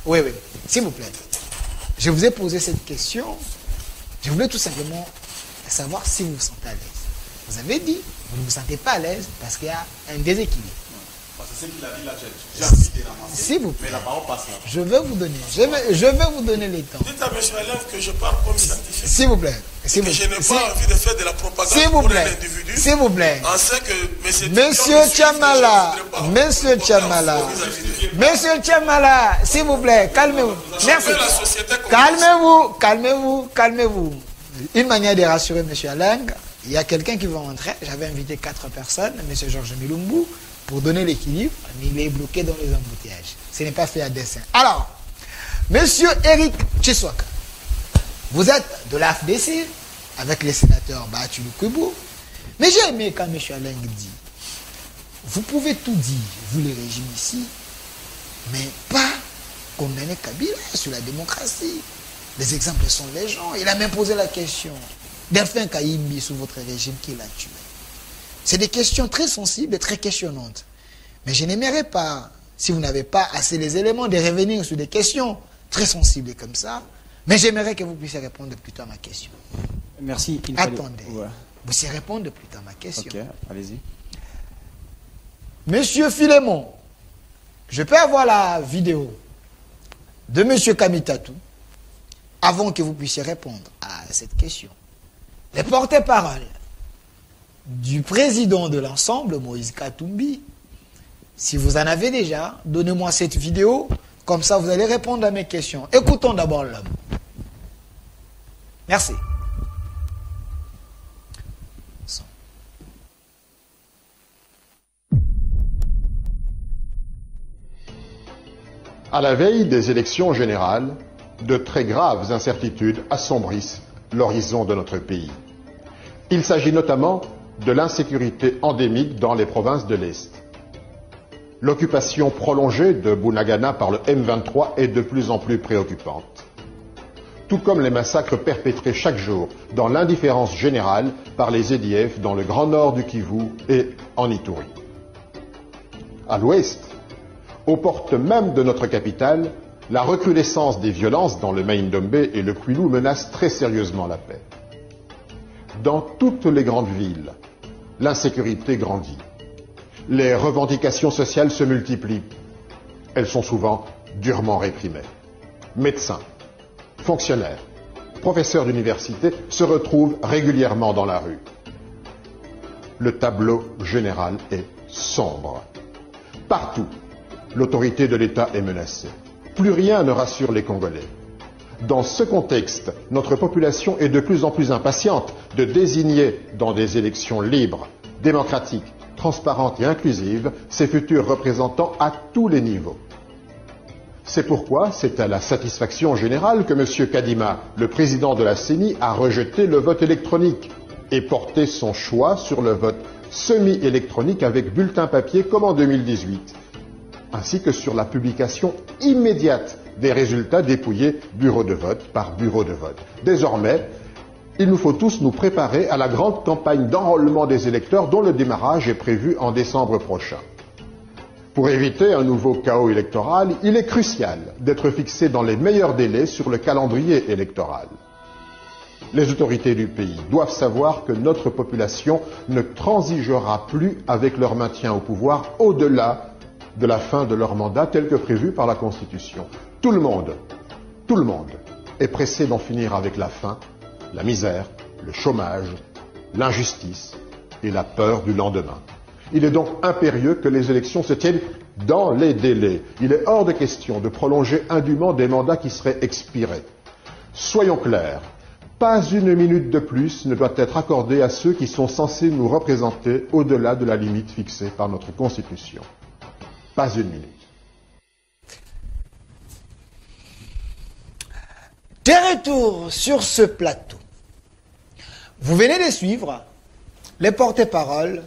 Oui. S'il vous plaît. Je vous ai posé cette question. Je voulais tout simplement savoir si vous vous sentez à l'aise. Vous avez dit, vous ne vous sentez pas à l'aise parce qu'il y a un déséquilibre. C'est ce qu'il a dit là, j'ai envie de ramasser. S'il vous plaît. Mais la parole passe là. Je vais vous donner les temps. Dites à M. Alain que je parle comme scientifique. S'il vous plaît. Que je n'ai pas envie de faire de la propagande pour un individu. S'il vous plaît. En ce que Monsieur Tchamala, s'il vous plaît, calmez-vous. Merci. Calmez-vous. Une manière de rassurer M. Alain, il y a quelqu'un qui va entrer. J'avais invité 4 personnes, M. Georges Milumbu, pour donner l'équilibre, mais il est bloqué dans les embouteillages. Ce n'est pas fait à dessein. Alors, M. Eric Tchiswaka, vous êtes de l'AFDC, avec les sénateurs Baatulu Kwebo, mais j'ai aimé quand M. Alain dit, vous pouvez tout dire, vous les régimes ici, mais pas condamner Kabila sur la démocratie. Les exemples sont les gens. Il a même posé la question. Delphin Kaïmbi sous votre régime, qui l'a tué? C'est des questions très sensibles et très questionnantes. Mais je n'aimerais pas, si vous n'avez pas assez les éléments, de revenir sur des questions très sensibles comme ça. Mais j'aimerais que vous puissiez répondre plutôt à ma question. Merci. Attendez. Ouais. Vous puissiez répondre plutôt à ma question. Ok, allez-y. Monsieur Philémon, je peux avoir la vidéo de Monsieur Kamitatou avant que vous puissiez répondre à cette question. Les porte-paroles du président de l'ensemble, Moïse Katumbi, si vous en avez déjà, donnez-moi cette vidéo, comme ça vous allez répondre à mes questions. Écoutons d'abord l'homme. Merci. À la veille des élections générales, de très graves incertitudes assombrissent l'horizon de notre pays. Il s'agit notamment de l'insécurité endémique dans les provinces de l'Est. L'occupation prolongée de Bunagana par le M23 est de plus en plus préoccupante. Tout comme les massacres perpétrés chaque jour dans l'indifférence générale par les EDF dans le grand nord du Kivu et en Ituri. À l'ouest, aux portes même de notre capitale, la recrudescence des violences dans le Maïndombe et le Kwilu menace très sérieusement la paix. Dans toutes les grandes villes, l'insécurité grandit. Les revendications sociales se multiplient. Elles sont souvent durement réprimées. Médecins, fonctionnaires, professeurs d'université se retrouvent régulièrement dans la rue. Le tableau général est sombre. Partout, l'autorité de l'État est menacée. Plus rien ne rassure les Congolais. Dans ce contexte, notre population est de plus en plus impatiente de désigner dans des élections libres, démocratiques, transparentes et inclusives ses futurs représentants à tous les niveaux. C'est pourquoi c'est à la satisfaction générale que M. Kadima, le président de la CENI, a rejeté le vote électronique et porté son choix sur le vote semi-électronique avec bulletin papier comme en 2018, ainsi que sur la publication immédiate des résultats dépouillés bureau de vote par bureau de vote. Désormais, il nous faut tous nous préparer à la grande campagne d'enrôlement des électeurs dont le démarrage est prévu en décembre prochain. Pour éviter un nouveau chaos électoral, il est crucial d'être fixé dans les meilleurs délais sur le calendrier électoral. Les autorités du pays doivent savoir que notre population ne transigera plus avec leur maintien au pouvoir au-delà de la fin de leur mandat tel que prévu par la Constitution. Tout le monde est pressé d'en finir avec la faim, la misère, le chômage, l'injustice et la peur du lendemain. Il est donc impérieux que les élections se tiennent dans les délais. Il est hors de question de prolonger indûment des mandats qui seraient expirés. Soyons clairs, pas une minute de plus ne doit être accordée à ceux qui sont censés nous représenter au-delà de la limite fixée par notre Constitution. Pas une minute. De retour sur ce plateau. Vous venez de suivre les porte-paroles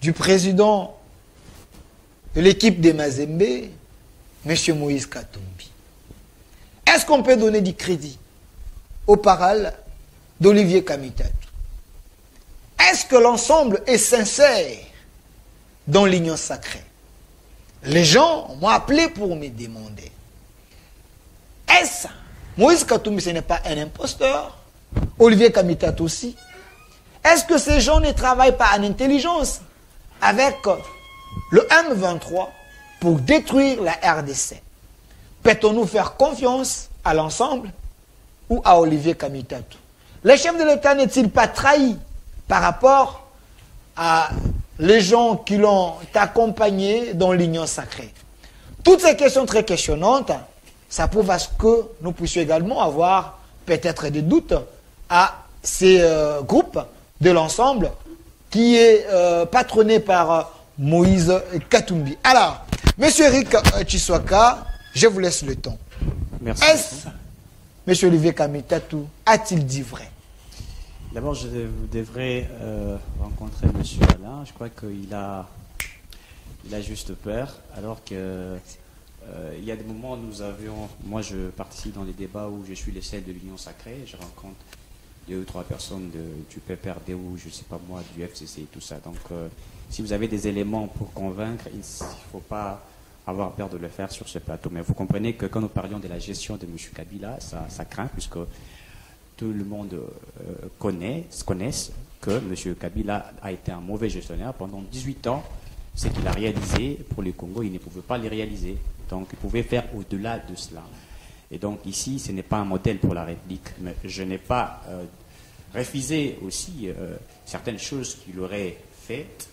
du président de l'équipe des Mazembe, M. Moïse Katumbi. Est-ce qu'on peut donner du crédit aux paroles d'Olivier Kamitatu? Est-ce que l'ensemble est sincère dans l'union sacrée? Les gens m'ont appelé pour me demander, est-ce Moïse Katumbi, ce n'est pas un imposteur? Olivier Kamitatu aussi. Est-ce que ces gens ne travaillent pas en intelligence avec le M23 pour détruire la RDC? Peut-on-nous faire confiance à l'ensemble ou à Olivier Kamitatu? Le chef de l'État n'est-il pas trahi par rapport à les gens qui l'ont accompagné dans l'union sacrée? Toutes ces questions très questionnantes, ça prouve à ce que nous puissions également avoir peut-être des doutes à ces groupes de l'ensemble qui est patronné par Moïse Katumbi. Alors, M. Eric Chiswaka, je vous laisse le temps. Merci. Est-ce, M. Olivier Kamitatu, a-t-il dit vrai? D'abord, je devrais rencontrer M. Alain. Je crois qu'il a juste peur, alors que il y a des moments où moi je participe dans les débats où je suis le seul de l'Union Sacrée, je rencontre 2 ou 3 personnes du PPRD ou je ne sais pas moi, du FCC et tout ça. Donc si vous avez des éléments pour convaincre, il ne faut pas avoir peur de le faire sur ce plateau. Mais vous comprenez que quand nous parlions de la gestion de M. Kabila, ça craint, puisque tout le monde connaisse que M. Kabila a été un mauvais gestionnaire pendant 18 ans. Ce qu'il a réalisé pour le Congo, il ne pouvait pas le réaliser. Donc il pouvait faire au-delà de cela. Et donc ici, ce n'est pas un modèle pour la République. Mais je n'ai pas refusé aussi certaines choses qu'il aurait faites,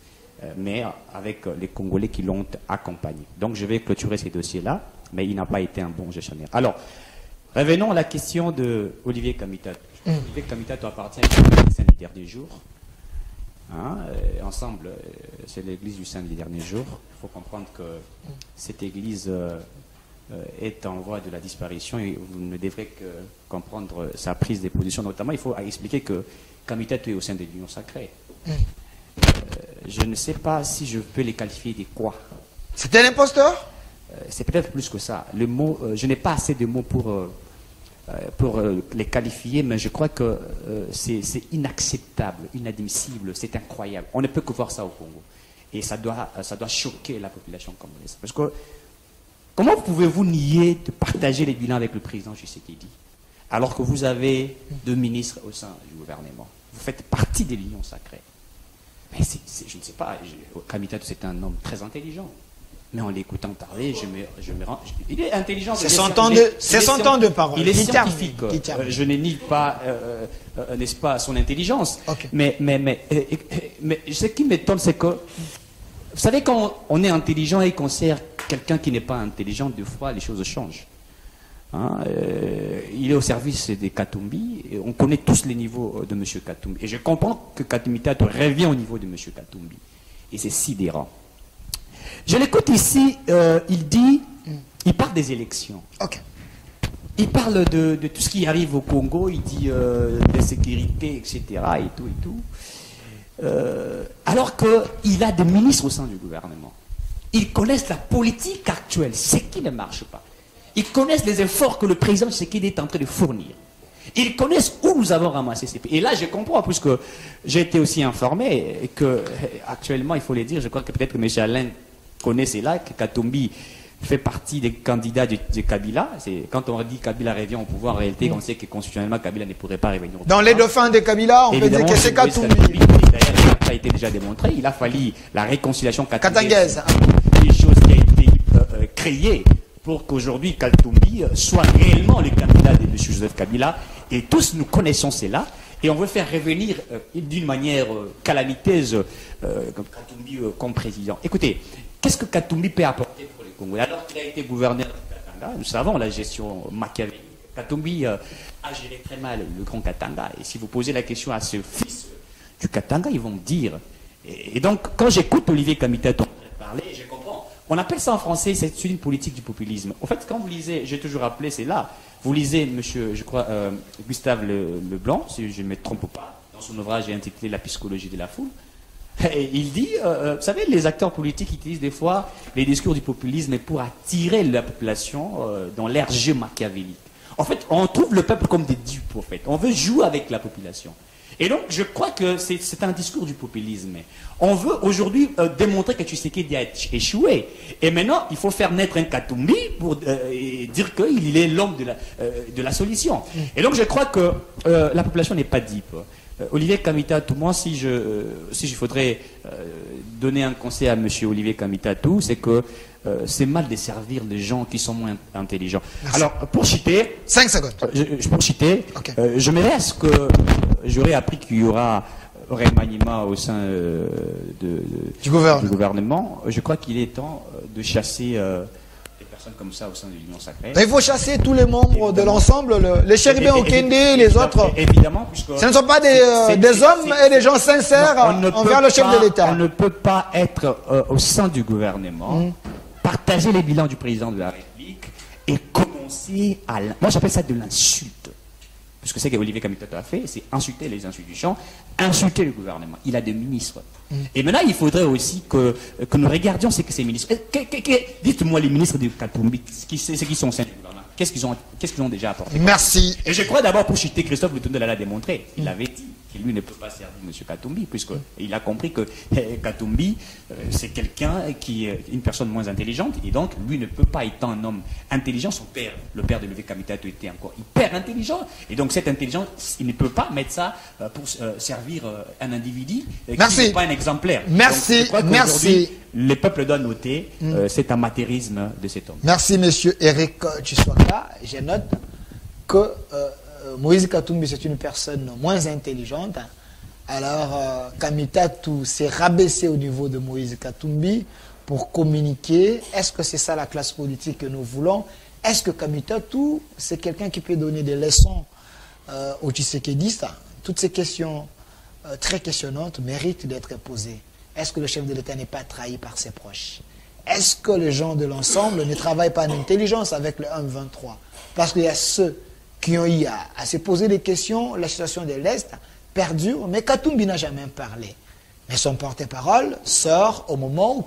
mais avec les Congolais qui l'ont accompagné. Donc je vais clôturer ces dossiers-là, mais il n'a pas été un bon gestionnaire. Alors, revenons à la question de Olivier Kamitatu. Olivier Kamitatu appartient à l'Église Saint du dernier jour. Ensemble, c'est l'Église du Saint des derniers jours. Il faut comprendre que cette Église est en voie de la disparition et vous ne devrez que comprendre sa prise de position. Notamment, il faut expliquer que Kamitatu est au sein de l'Union sacrée. Je ne sais pas si je peux les qualifier de quoi. C'est un imposteur? C'est peut-être plus que ça. Le mot, je n'ai pas assez de mots pour les qualifier, mais je crois que c'est inacceptable, inadmissible, c'est incroyable. On ne peut que voir ça au Congo. Et ça doit choquer la population congolaise. Parce que, comment pouvez-vous nier de partager les bilans avec le président Tshisekedi, alors que vous avez 2 ministres au sein du gouvernement? Vous faites partie de l'Union sacrée. Mais je ne sais pas, Kamitatu, c'est un homme très intelligent. Mais en l'écoutant parler, je me rends... Il est intelligent. C'est son temps de parole. Il est scientifique. Je ne nie pas, n'est-ce pas, son intelligence. Okay. Mais ce qui m'étonne, c'est que, vous savez, quand on est intelligent et qu'on sert quelqu'un qui n'est pas intelligent, deux fois, les choses changent. Il est au service des Katumbi. Et on connaît tous les niveaux de M. Katumbi. Et je comprends que Katumbi revient au niveau de M. Katumbi. Et c'est sidérant. Je l'écoute ici, il parle des élections. Okay. Il parle de tout ce qui arrive au Congo, il dit de sécurité, etc. et tout. Alors qu'il a des ministres au sein du gouvernement. Ils connaissent la politique actuelle, ce qui ne marche pas. Ils connaissent les efforts que le président Tshisekedi est en train de fournir. Ils connaissent où nous avons ramassé ces pays. Et là, je comprends, puisque j'ai été aussi informé, et que actuellement, il faut le dire, je crois que peut-être que M. Alain connaît cela, que Katumbi fait partie des candidats de Kabila. Quand on dit Kabila revient au pouvoir, en réalité, on sait que constitutionnellement, Kabila ne pourrait pas revenir au pouvoir. Dans les dauphins de Kabila, on peut dire que c'est Katumbi. D'ailleurs, ça a été déjà démontré. Il a fallu la réconciliation katangaise. Des choses qui a été créées pour qu'aujourd'hui Katumbi soit réellement le candidat de M. Joseph Kabila. Et tous nous connaissons cela. Et on veut faire revenir d'une manière calamiteuse Katumbi comme président. Écoutez, qu'est-ce que Katumbi peut apporter pour les Congolais? Alors qu'il a été gouverneur du Katanga, nous savons la gestion machiavélique. Katumbi a géré très mal le grand Katanga. Et si vous posez la question à ce fils du Katanga, ils vont me dire. Et donc, quand j'écoute Olivier Kamitatou parler, je comprends. On appelle ça en français, c'est une politique du populisme. En fait, quand vous lisez, j'ai toujours rappelé, c'est là, vous lisez, monsieur, je crois, Gustave Leblanc, si je ne me trompe pas, dans son ouvrage intitulé La psychologie de la foule, et il dit, vous savez, les acteurs politiques utilisent des fois les discours du populisme pour attirer la population dans l'air jeu machiavélique. En fait, on trouve le peuple comme des dupes, en fait. On veut jouer avec la population. Et donc, je crois que c'est un discours du populisme. On veut aujourd'hui démontrer que Tshisekedi a échoué. Et maintenant, il faut faire naître un Katumbi pour dire qu'il est l'homme de la solution. Et donc, je crois que la population n'est pas dupe. Olivier Kamitatou, moi, si je faudrait donner un conseil à M. Olivier Kamitatou, c'est que c'est mal de servir les gens qui sont moins intelligents. Merci. Alors, pour citer... 5 secondes. Pour citer, okay. Je me laisse que j'aurais appris qu'il y aura remaniement au sein du gouvernement. Je crois qu'il est temps de chasser des personnes comme ça au sein de l'Union sacrée. Il faut chasser tous les membres de l'ensemble, les chérubins Okende, les autres. Évidemment, puisque ce ne sont pas des hommes et des gens sincères envers le chef de l'État. On ne peut pas être au sein du gouvernement, partager les bilans du président de la République et commencer à... Moi, j'appelle ça de l'insulte. Parce que ce qu'Olivier Kamitatou a fait, c'est insulter les institutions, insulter le gouvernement. Il a des ministres. Et maintenant, il faudrait aussi que nous regardions ce que ces ministres... Dites-moi les ministres de Katumbi, ceux qui sont au sein du gouvernement, qu'est-ce qu'ils ont déjà apporté? Merci. Et je crois d'abord, pour citer Christophe Lutundela l'a démontré, il avait dit qu'il lui ne peut pas servir M. Katumbi, puisqu'il a compris que Katumbi, c'est quelqu'un qui est une personne moins intelligente, et donc lui ne peut pas, étant un homme intelligent, son père, le père de Olivier Kamitatou, était encore hyper intelligent, et donc cette intelligence, il ne peut pas mettre ça pour servir un individu qui n'est pas un exemplaire. Merci, donc, merci. Le peuple doit noter cet amateurisme de cet homme. Merci, monsieur Eric Tshiswaka. Je note que Moïse Katumbi, c'est une personne moins intelligente. Alors, Kamitatou s'est rabaissé au niveau de Moïse Katumbi pour communiquer. Est-ce que c'est ça la classe politique que nous voulons? Est-ce que Kamitatou, c'est quelqu'un qui peut donner des leçons aux Tshisekedi? Toutes ces questions très questionnantes méritent d'être posées. Est-ce que le chef de l'État n'est pas trahi par ses proches? Est-ce que les gens de l'ensemble ne travaillent pas en intelligence avec le 1-23? Parce qu'il y a ceux qui ont eu à se poser des questions, la situation de l'Est perdure, mais Katumbi n'a jamais parlé. Mais son porte-parole sort au moment où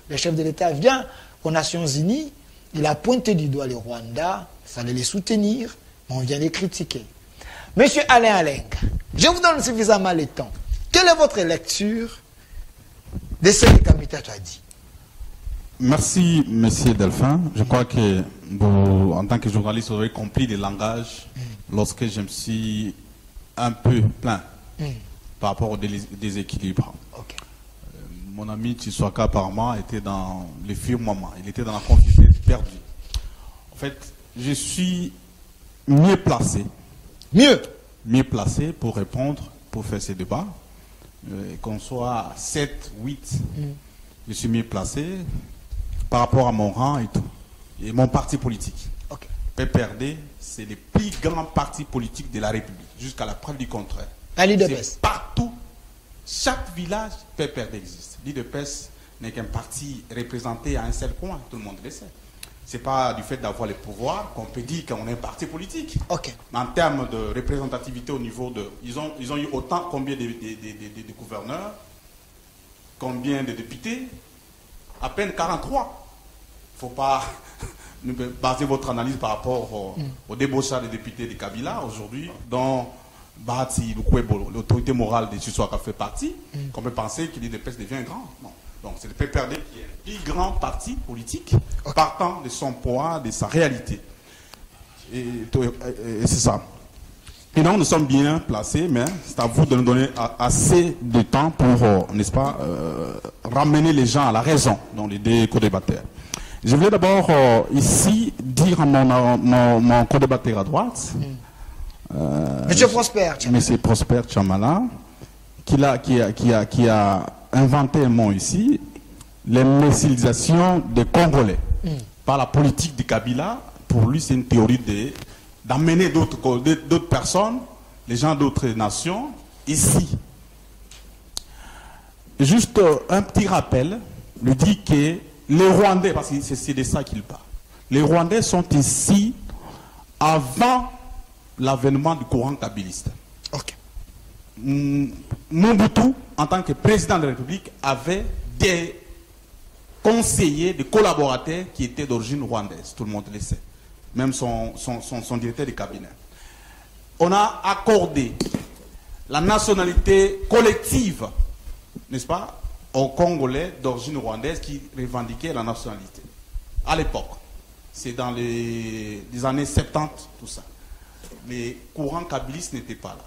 le chef de l'État vient aux Nations Unies, il a pointé du doigt le Rwanda, il fallait les soutenir, mais on vient les critiquer. Monsieur Alain Alenga, je vous donne suffisamment le temps. Quelle est votre lecture de ce que Kamitatou a dit? Merci, monsieur Delphin. Je crois que vous, en tant que journaliste, vous avez compris le langage lorsque je me suis un peu plaint par rapport au déséquilibre. Okay. Mon ami Tshiswaka, apparemment, était dans les firmaments. Il était dans la confusion perdue. En fait, je suis mieux placé. Mieux placé pour répondre, pour faire ces débats. Qu'on soit 7, 8, je suis mieux placé par rapport à mon rang et tout. Et mon parti politique. Okay. PPRD, c'est le plus grand parti politique de la République, jusqu'à la preuve du contraire. C'est partout, chaque village, PPRD existe. L'IDPS n'est qu'un parti représenté à un seul coin, tout le monde le sait. Ce n'est pas du fait d'avoir le pouvoir qu'on peut dire qu'on est un parti politique. Okay. Mais en termes de représentativité au niveau de... Ils ont eu autant, combien de gouverneurs, combien de députés? À peine 43. Il ne faut pas baser votre analyse par rapport au débauchage des députés de Kabila aujourd'hui, dont Bahati Lukwebo, l'autorité morale de Tshiswaka fait partie, qu'on peut penser que l'IDPS devient grand. Non. Donc c'est le PPRD qui est le plus grand parti politique, partant de son poids, de sa réalité. Et c'est ça. Et donc nous sommes bien placés, mais c'est à vous de nous donner assez de temps pour, n'est-ce pas, ramener les gens à la raison dans les deux co-débatteurs. Je voulais d'abord ici dire à mon co-débatteur à droite, Monsieur Prosper. Monsieur Prosper Tchamala, qui a inventé un mot ici, l'imbécilisation des Congolais. Par la politique de Kabila, pour lui, c'est une théorie d'amener d'autres personnes, les gens d'autres nations, ici. Juste un petit rappel, lui dit que les Rwandais, parce que c'est de ça qu'il parle, les Rwandais sont ici avant l'avènement du courant kabiliste. Ok. Mobutu, en tant que président de la République, avait des conseillers, des collaborateurs qui étaient d'origine rwandaise, tout le monde le sait, même son directeur de cabinet. On a accordé la nationalité collective, n'est-ce pas, aux Congolais d'origine rwandaise qui revendiquaient la nationalité. À l'époque, c'est dans les années 70, tout ça. Les courants kabylistes n'étaient pas là.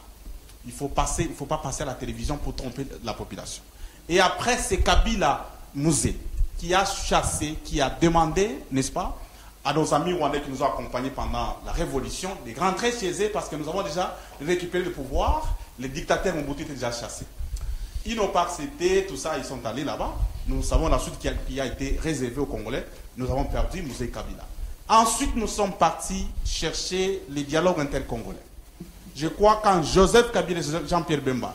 Il ne faut pas passer à la télévision pour tromper la population. Et après, c'est Kabila Mouzé qui a chassé, qui a demandé, n'est-ce pas, à nos amis rwandais qui nous ont accompagnés pendant la révolution, de rentrer chez eux parce que nous avons déjà récupéré le pouvoir. Les dictateurs Mobutu étaient déjà chassés. Ils n'ont pas accepté, tout ça, ils sont allés là-bas. Nous savons la suite qui a été réservée aux Congolais. Nous avons perdu Mouzé Kabila. Ensuite, nous sommes partis chercher les dialogues intercongolais. Je crois quand Joseph Kabila et Jean-Pierre Bemba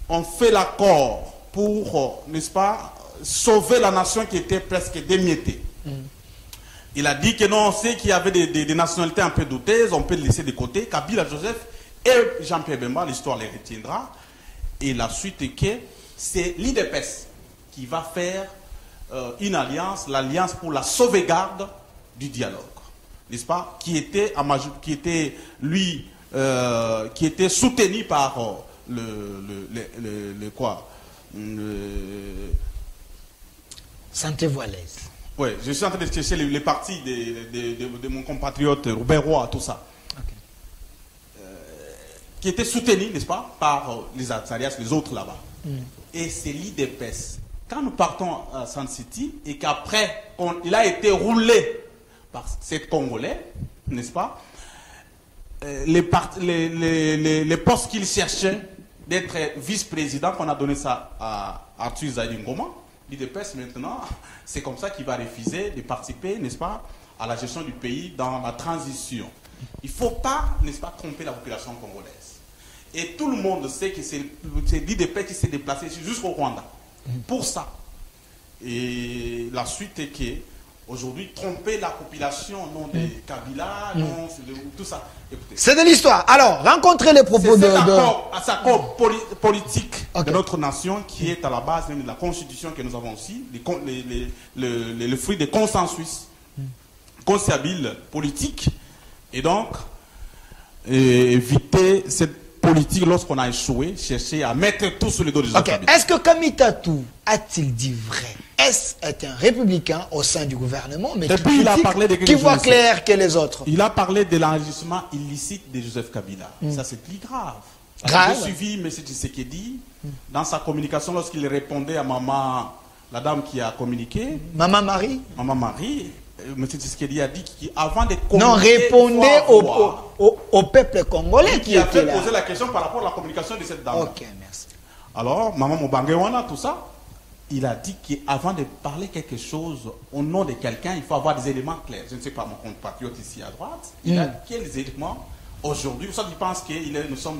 ont fait l'accord pour, n'est-ce pas, sauver la nation qui était presque démiettée. Il a dit que non, on sait qu'il y avait des nationalités un peu douteuses, on peut les laisser de côté. Kabila, Joseph et Jean-Pierre Bemba, l'histoire les retiendra. Et la suite est que c'est l'IDPS qui va faire une alliance, l'alliance pour la sauvegarde du dialogue, n'est-ce pas, qui était soutenu par Santé Voilaise. Oui, je suis en train de chercher les partis de mon compatriote Robert Roy, tout ça. Okay. Qui était soutenu, n'est-ce pas, par les Azarias, les autres là-bas. Et c'est l'IDPS. Quand nous partons à Sun City et qu'après, il a été roulé par ces Congolais, n'est-ce pas, les postes qu'il cherchait d'être vice-président, qu'on a donné ça à Arthur Zaïdi Ngoma, l'IDPS maintenant, c'est comme ça qu'il va refuser de participer, n'est-ce pas, à la gestion du pays dans la transition. Il ne faut pas, n'est-ce pas, tromper la population congolaise. Et tout le monde sait que c'est l'IDPS qui s'est déplacé jusqu'au Rwanda. Pour ça. Et la suite est que aujourd'hui, tromper la population, non de Kabila, non, tout ça. C'est de l'histoire. Alors, rencontrez les propos de... C'est accord politique de notre nation qui est à la base même de la constitution que nous avons aussi, le fruit des consensus conciliables politiques. Et donc, éviter cette politique lorsqu'on a échoué, chercher à mettre tout sur le dos des gens. Est-ce que Kamitatou a-t-il dit vrai? Est-ce un républicain au sein du gouvernement, mais qui voit clair que les autres? Il a parlé de l'enregistrement illicite de Joseph Kabila. Ça, c'est plus grave. J'ai suivi M. Tshisekedi dans sa communication lorsqu'il répondait à maman, la dame qui a communiqué. Maman Marie. Maman Marie. M. Tshisekedi a dit qu'avant de communiquer... Non, répondez au peuple congolais qui a fait posé la question par rapport à la communication de cette dame. Ok, merci. Alors, Maman Mobangewana, tout ça, il a dit qu'avant de parler quelque chose au nom de quelqu'un, il faut avoir des éléments clairs. Je ne sais pas, mon compatriote ici à droite, il a quels éléments aujourd'hui? Vous savez, il pense que nous sommes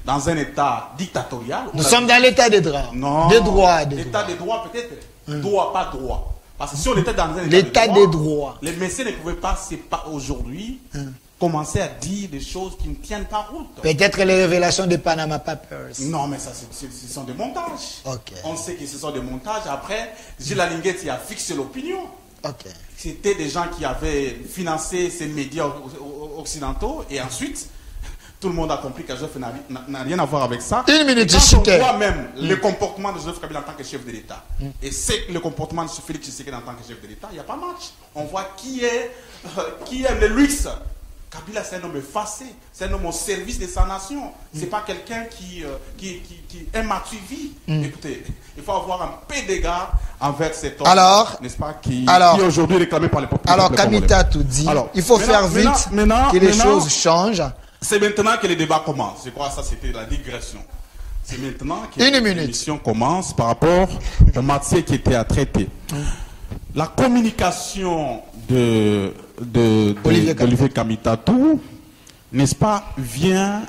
dans un état dictatorial. Nous sommes dans l'état des droits. Non. Des droits. L'état des droits, peut-être. Droit, pas droit. Parce que si on était dans un état des droits, les messieurs ne pouvaient pas aujourd'hui commencer à dire des choses qui ne tiennent pas route. Peut-être les révélations de Panama Papers. Non, mais ça, ce sont des montages. Okay. On sait que ce sont des montages. Après, Gilles Alinguetti a fixé l'opinion. Okay. C'était des gens qui avaient financé ces médias occidentaux. Et ensuite, tout le monde a compris que Joseph n'a rien à voir avec ça. Une minute, quand on voit même le comportement de Joseph Kabila en tant que chef de l'État, et c'est le comportement de Félix Tshisekedi en tant que chef de l'État, il n'y a pas match. On voit qui est le luxe. Kabila, c'est un homme effacé, c'est un homme au service de sa nation. C'est pas quelqu'un qui aime à suivi. Écoutez, il faut avoir un peu d'égard envers cet homme, n'est-ce pas, qui est aujourd'hui réclamé par les populations. Alors, Kamitatou dit, il faut faire vite que les choses changent. c'est maintenant que les débats commencent. Je crois que ça, c'était la digression. C'est maintenant que l'émission commence par rapport aux matières qui étaient à traiter. La communication d'Olivier Kamitatou, n'est-ce pas, vient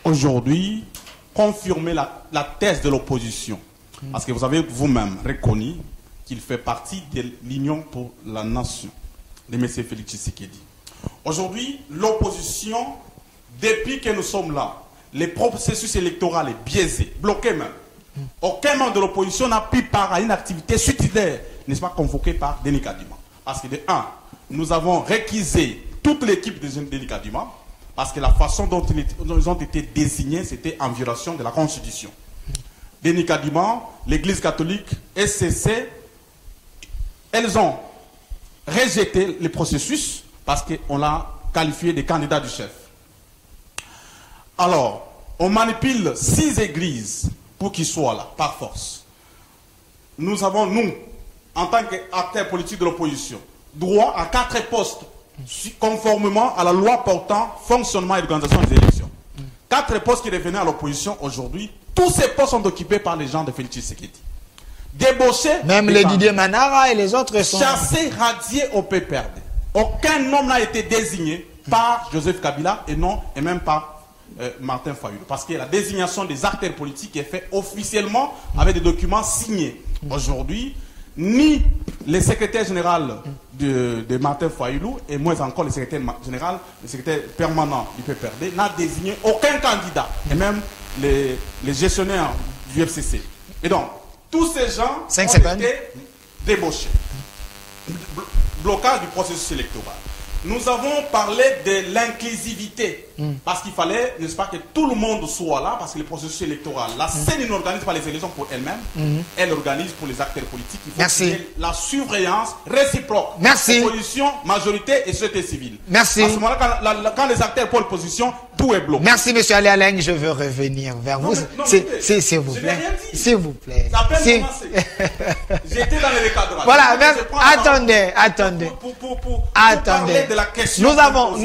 aujourd'hui confirmer la thèse de l'opposition. Parce que vous avez vous-même reconnu qu'il fait partie de l'Union pour la Nation, de M. Félix Tshisekedi. Aujourd'hui, l'opposition, depuis que nous sommes là, le processus électoral est biaisé, bloqué même. Aucun membre de l'opposition n'a pu part à une activité suicidaire, n'est-ce pas, convoquée par Denis Kadima. Parce que de un, nous avons réquisé toute l'équipe de Denis Kadima, parce que la façon dont ils ont été désignés, c'était en violation de la Constitution. Denis Kadima, l'Église catholique, SCC, elles ont rejeté le processus parce qu'on l'a qualifié de candidat du chef. Alors, on manipule 6 églises pour qu'ils soient là, par force. Nous avons, nous, en tant qu'acteurs politiques de l'opposition, droit à 4 postes, conformément à la loi portant fonctionnement et organisation des élections. 4 postes qui revenaient à l'opposition aujourd'hui, tous ces postes sont occupés par les gens de Félix Tshisekedi. Débauchés. Même les Didier Manara et les autres sont... chassés, radiés au PPRD. Aucun homme n'a été désigné par Joseph Kabila et même par Martin Fayulu. Parce que la désignation des acteurs politiques est faite officiellement avec des documents signés. Aujourd'hui, ni le secrétaire général de Martin Fayulu et moins encore le secrétaire général, le secrétaire permanent du PPRD n'a désigné aucun candidat. Et même les gestionnaires du FCC. Et donc, tous ces gens ont été débauchés. Blocage du processus électoral. Nous avons parlé de l'inclusivité. Parce qu'il fallait, n'est-ce pas, que tout le monde soit là, parce que le processus électoral, la CENI n'organise pas les élections pour elle-même, elle organise pour les acteurs politiques. Il faut qu'il y ait la surveillance réciproque. Opposition, majorité et société civile. Merci. À ce moment-là, quand les acteurs pour l'opposition, tout est bloqué. Merci, monsieur Ali Alain, je veux revenir vers vous. S'il vous plaît. S'il vous plaît. Ça a peine commencé. J'étais dans les recadreurs. Voilà, attendez. Attendez. De la question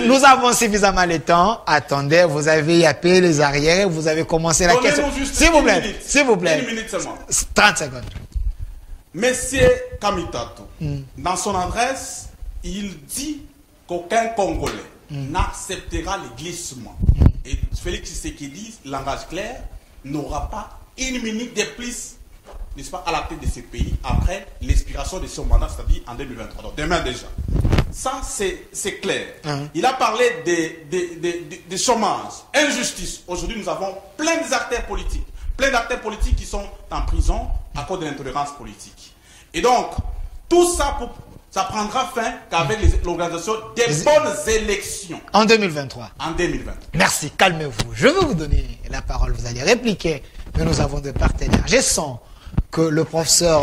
nous avons suffisamment de temps. Attendez, vous avez yappé les arrières, vous avez commencé la question. S'il vous plaît, s'il vous plaît. 1 minute seulement. 30 secondes. Monsieur Kamitatou, dans son adresse, il dit qu'aucun Congolais n'acceptera les glissements. Et Félix Tshisekedi, langage clair, n'aura pas 1 minute de plus, n'est-ce pas, à la tête de ce pays après l'expiration de son mandat, c'est-à-dire en 2023. Donc demain déjà. Ça, c'est clair. Il a parlé de chômage, injustice. Aujourd'hui, nous avons plein d'acteurs politiques qui sont en prison à cause de l'intolérance politique. Et donc, tout ça, ça prendra fin qu'avec l'organisation des bonnes élections. En 2023. En 2020. Merci, calmez-vous. Je vais vous donner la parole, vous allez répliquer, mais nous avons des partenaires. Je sens que le professeur,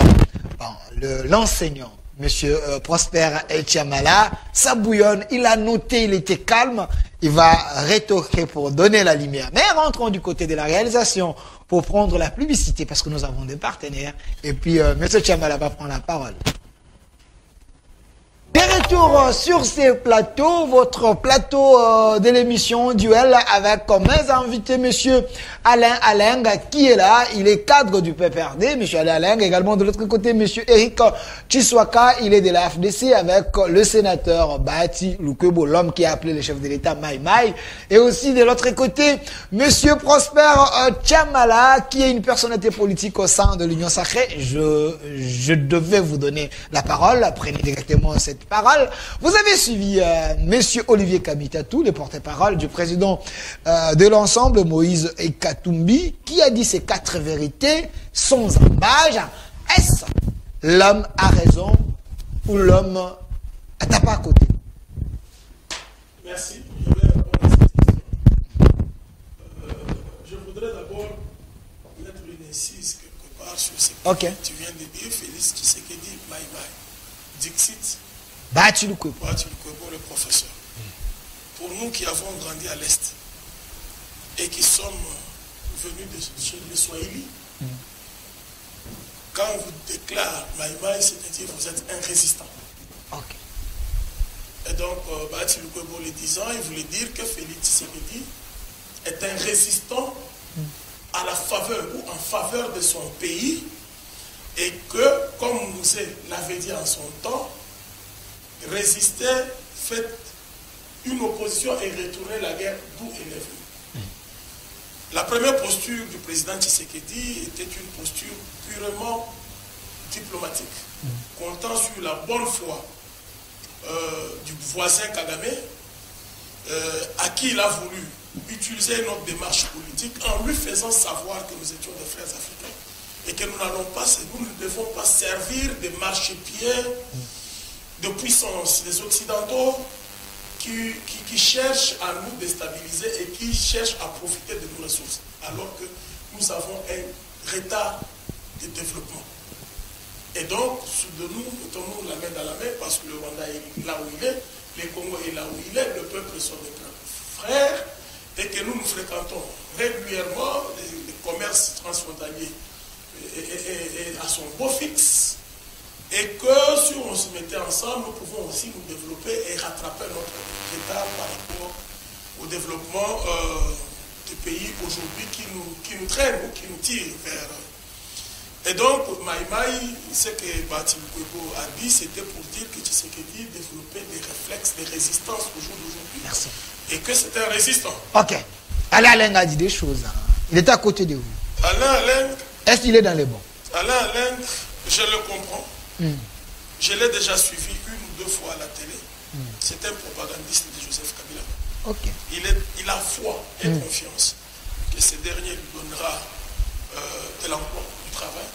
l'enseignant, Monsieur Prosper Chamala, ça bouillonne, il a noté, il était calme, il va rétorquer pour donner la lumière. Mais rentrons du côté de la réalisation pour prendre la publicité parce que nous avons des partenaires. Et puis, Monsieur Chamala va prendre la parole. De retour sur ces plateaux, votre plateau de l'émission Duel avec comme invité monsieur Alain Aleng qui est là, il est cadre du PPRD, monsieur Alain Aleng, également de l'autre côté monsieur Eric Chiswaka, il est de la FDC avec le sénateur Bahati Lukwebo, l'homme qui a appelé le chef de l'État Mai Mai, et aussi de l'autre côté monsieur Prosper Chamala qui est une personnalité politique au sein de l'Union Sacrée. Je devais vous donner la parole, prenez directement cette parole. Vous avez suivi monsieur Olivier Kamitatou, le porte-parole du président de l'ensemble, Moïse Katumbi, qui a dit ces 4 vérités sans embâge. Est-ce l'homme a raison ou l'homme n'a pas à côté? Merci. Je vais répondre à cette question. Je voudrais d'abord mettre une incise quelque part sur ce que tu viens de dire, Félix Tshisekedi, Mai Mai, Dixit. Bahati Lukwebo, le professeur. Pour nous qui avons grandi à l'Est et qui sommes venus de Swahili, quand on vous déclare Mai Mai, c'est-à-dire que vous êtes un résistant. Et donc, Bahati Lukwebo le disant, il voulait dire que Félix Tshisekedi est un résistant à la faveur ou en faveur de son pays et que, comme Moussé l'avait dit en son temps, résister, fait une opposition et retourner la guerre d'où elle est venue. La première posture du président Tshisekedi était une posture purement diplomatique, comptant sur la bonne foi du voisin Kagame, à qui il a voulu utiliser notre démarche politique en lui faisant savoir que nous étions des frères africains et que nous ne devons pas servir de marchepieds de puissance des Occidentaux qui cherchent à nous déstabiliser et qui cherchent à profiter de nos ressources, alors que nous avons un retard de développement. Et donc, nous mettons la main dans la main parce que le Rwanda est là où il est, le Congo est là où il est, le peuple sont des frères, et que nous nous fréquentons régulièrement, les commerces transfrontaliers et à son beau fixe, et que si on se mettait ensemble, nous pouvons aussi nous développer et rattraper notre retard par rapport au développement du pays aujourd'hui qui nous traîne ou qui nous tire vers. Et donc, Maïmaï, ce que Bahati Lukwebo a dit, c'était pour dire que Tshisekedi développait des réflexes de résistance au jour d'aujourd'hui. Merci. Et que c'était un résistant. Ok. Alain Aleng a dit des choses. Hein. Il est à côté de vous. Alain Aleng. Est-ce qu'il est dans les bons? Alain Aleng, je le comprends. Je l'ai déjà suivi une ou deux fois à la télé. C'est un propagandiste de Joseph Kabila. Ok. Il a foi et confiance que ce dernier lui donnera de l'emploi, du travail.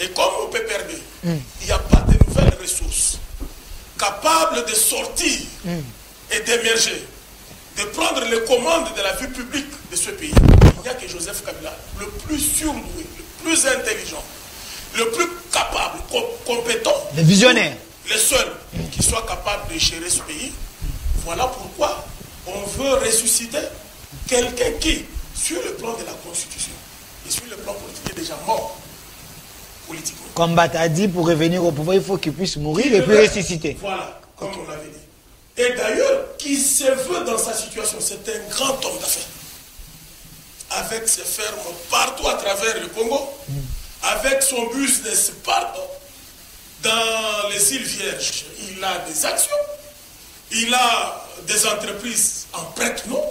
Et comme au PPRD, il n'y a pas de nouvelles ressources capables de sortir et d'émerger, de prendre les commandes de la vie publique de ce pays, il n'y a que Joseph Kabila, le plus surdoué, le plus intelligent, le plus capable, compétent, le visionnaire, le seul qui soit capable de gérer ce pays. Voilà pourquoi on veut ressusciter quelqu'un qui, sur le plan de la Constitution et sur le plan politique, est déjà mort politiquement. Comme Bata dit, pour revenir au pouvoir, il faut qu'il puisse mourir et puis ressusciter. Voilà, comme on l'avait dit. Et d'ailleurs, qui se veut dans sa situation, c'est un grand homme d'affaires. Avec ses fermes partout à travers le Congo, avec son business partout, dans les îles Vierges, il a des actions, il a des entreprises en prête-nom,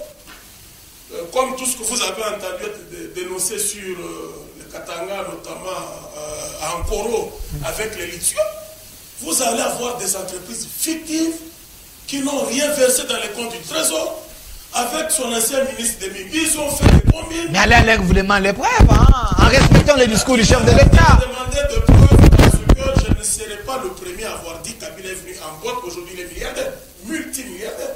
comme tout ce que vous avez entendu dénoncer sur le Katanga, notamment à Ankoro, avec les lithiums. Vous allez avoir des entreprises fictives qui n'ont rien versé dans les comptes du Trésor. Avec son ancien ministre des Mines, ils ont fait des combines. Mais Alain vous demande les preuves, hein, en respectant le discours du chef de l'État. Je demandais de preuves parce que je ne serai pas le premier à avoir dit qu'Abila est venu en boîte. Aujourd'hui, il est milliardaire, multimilliardaire.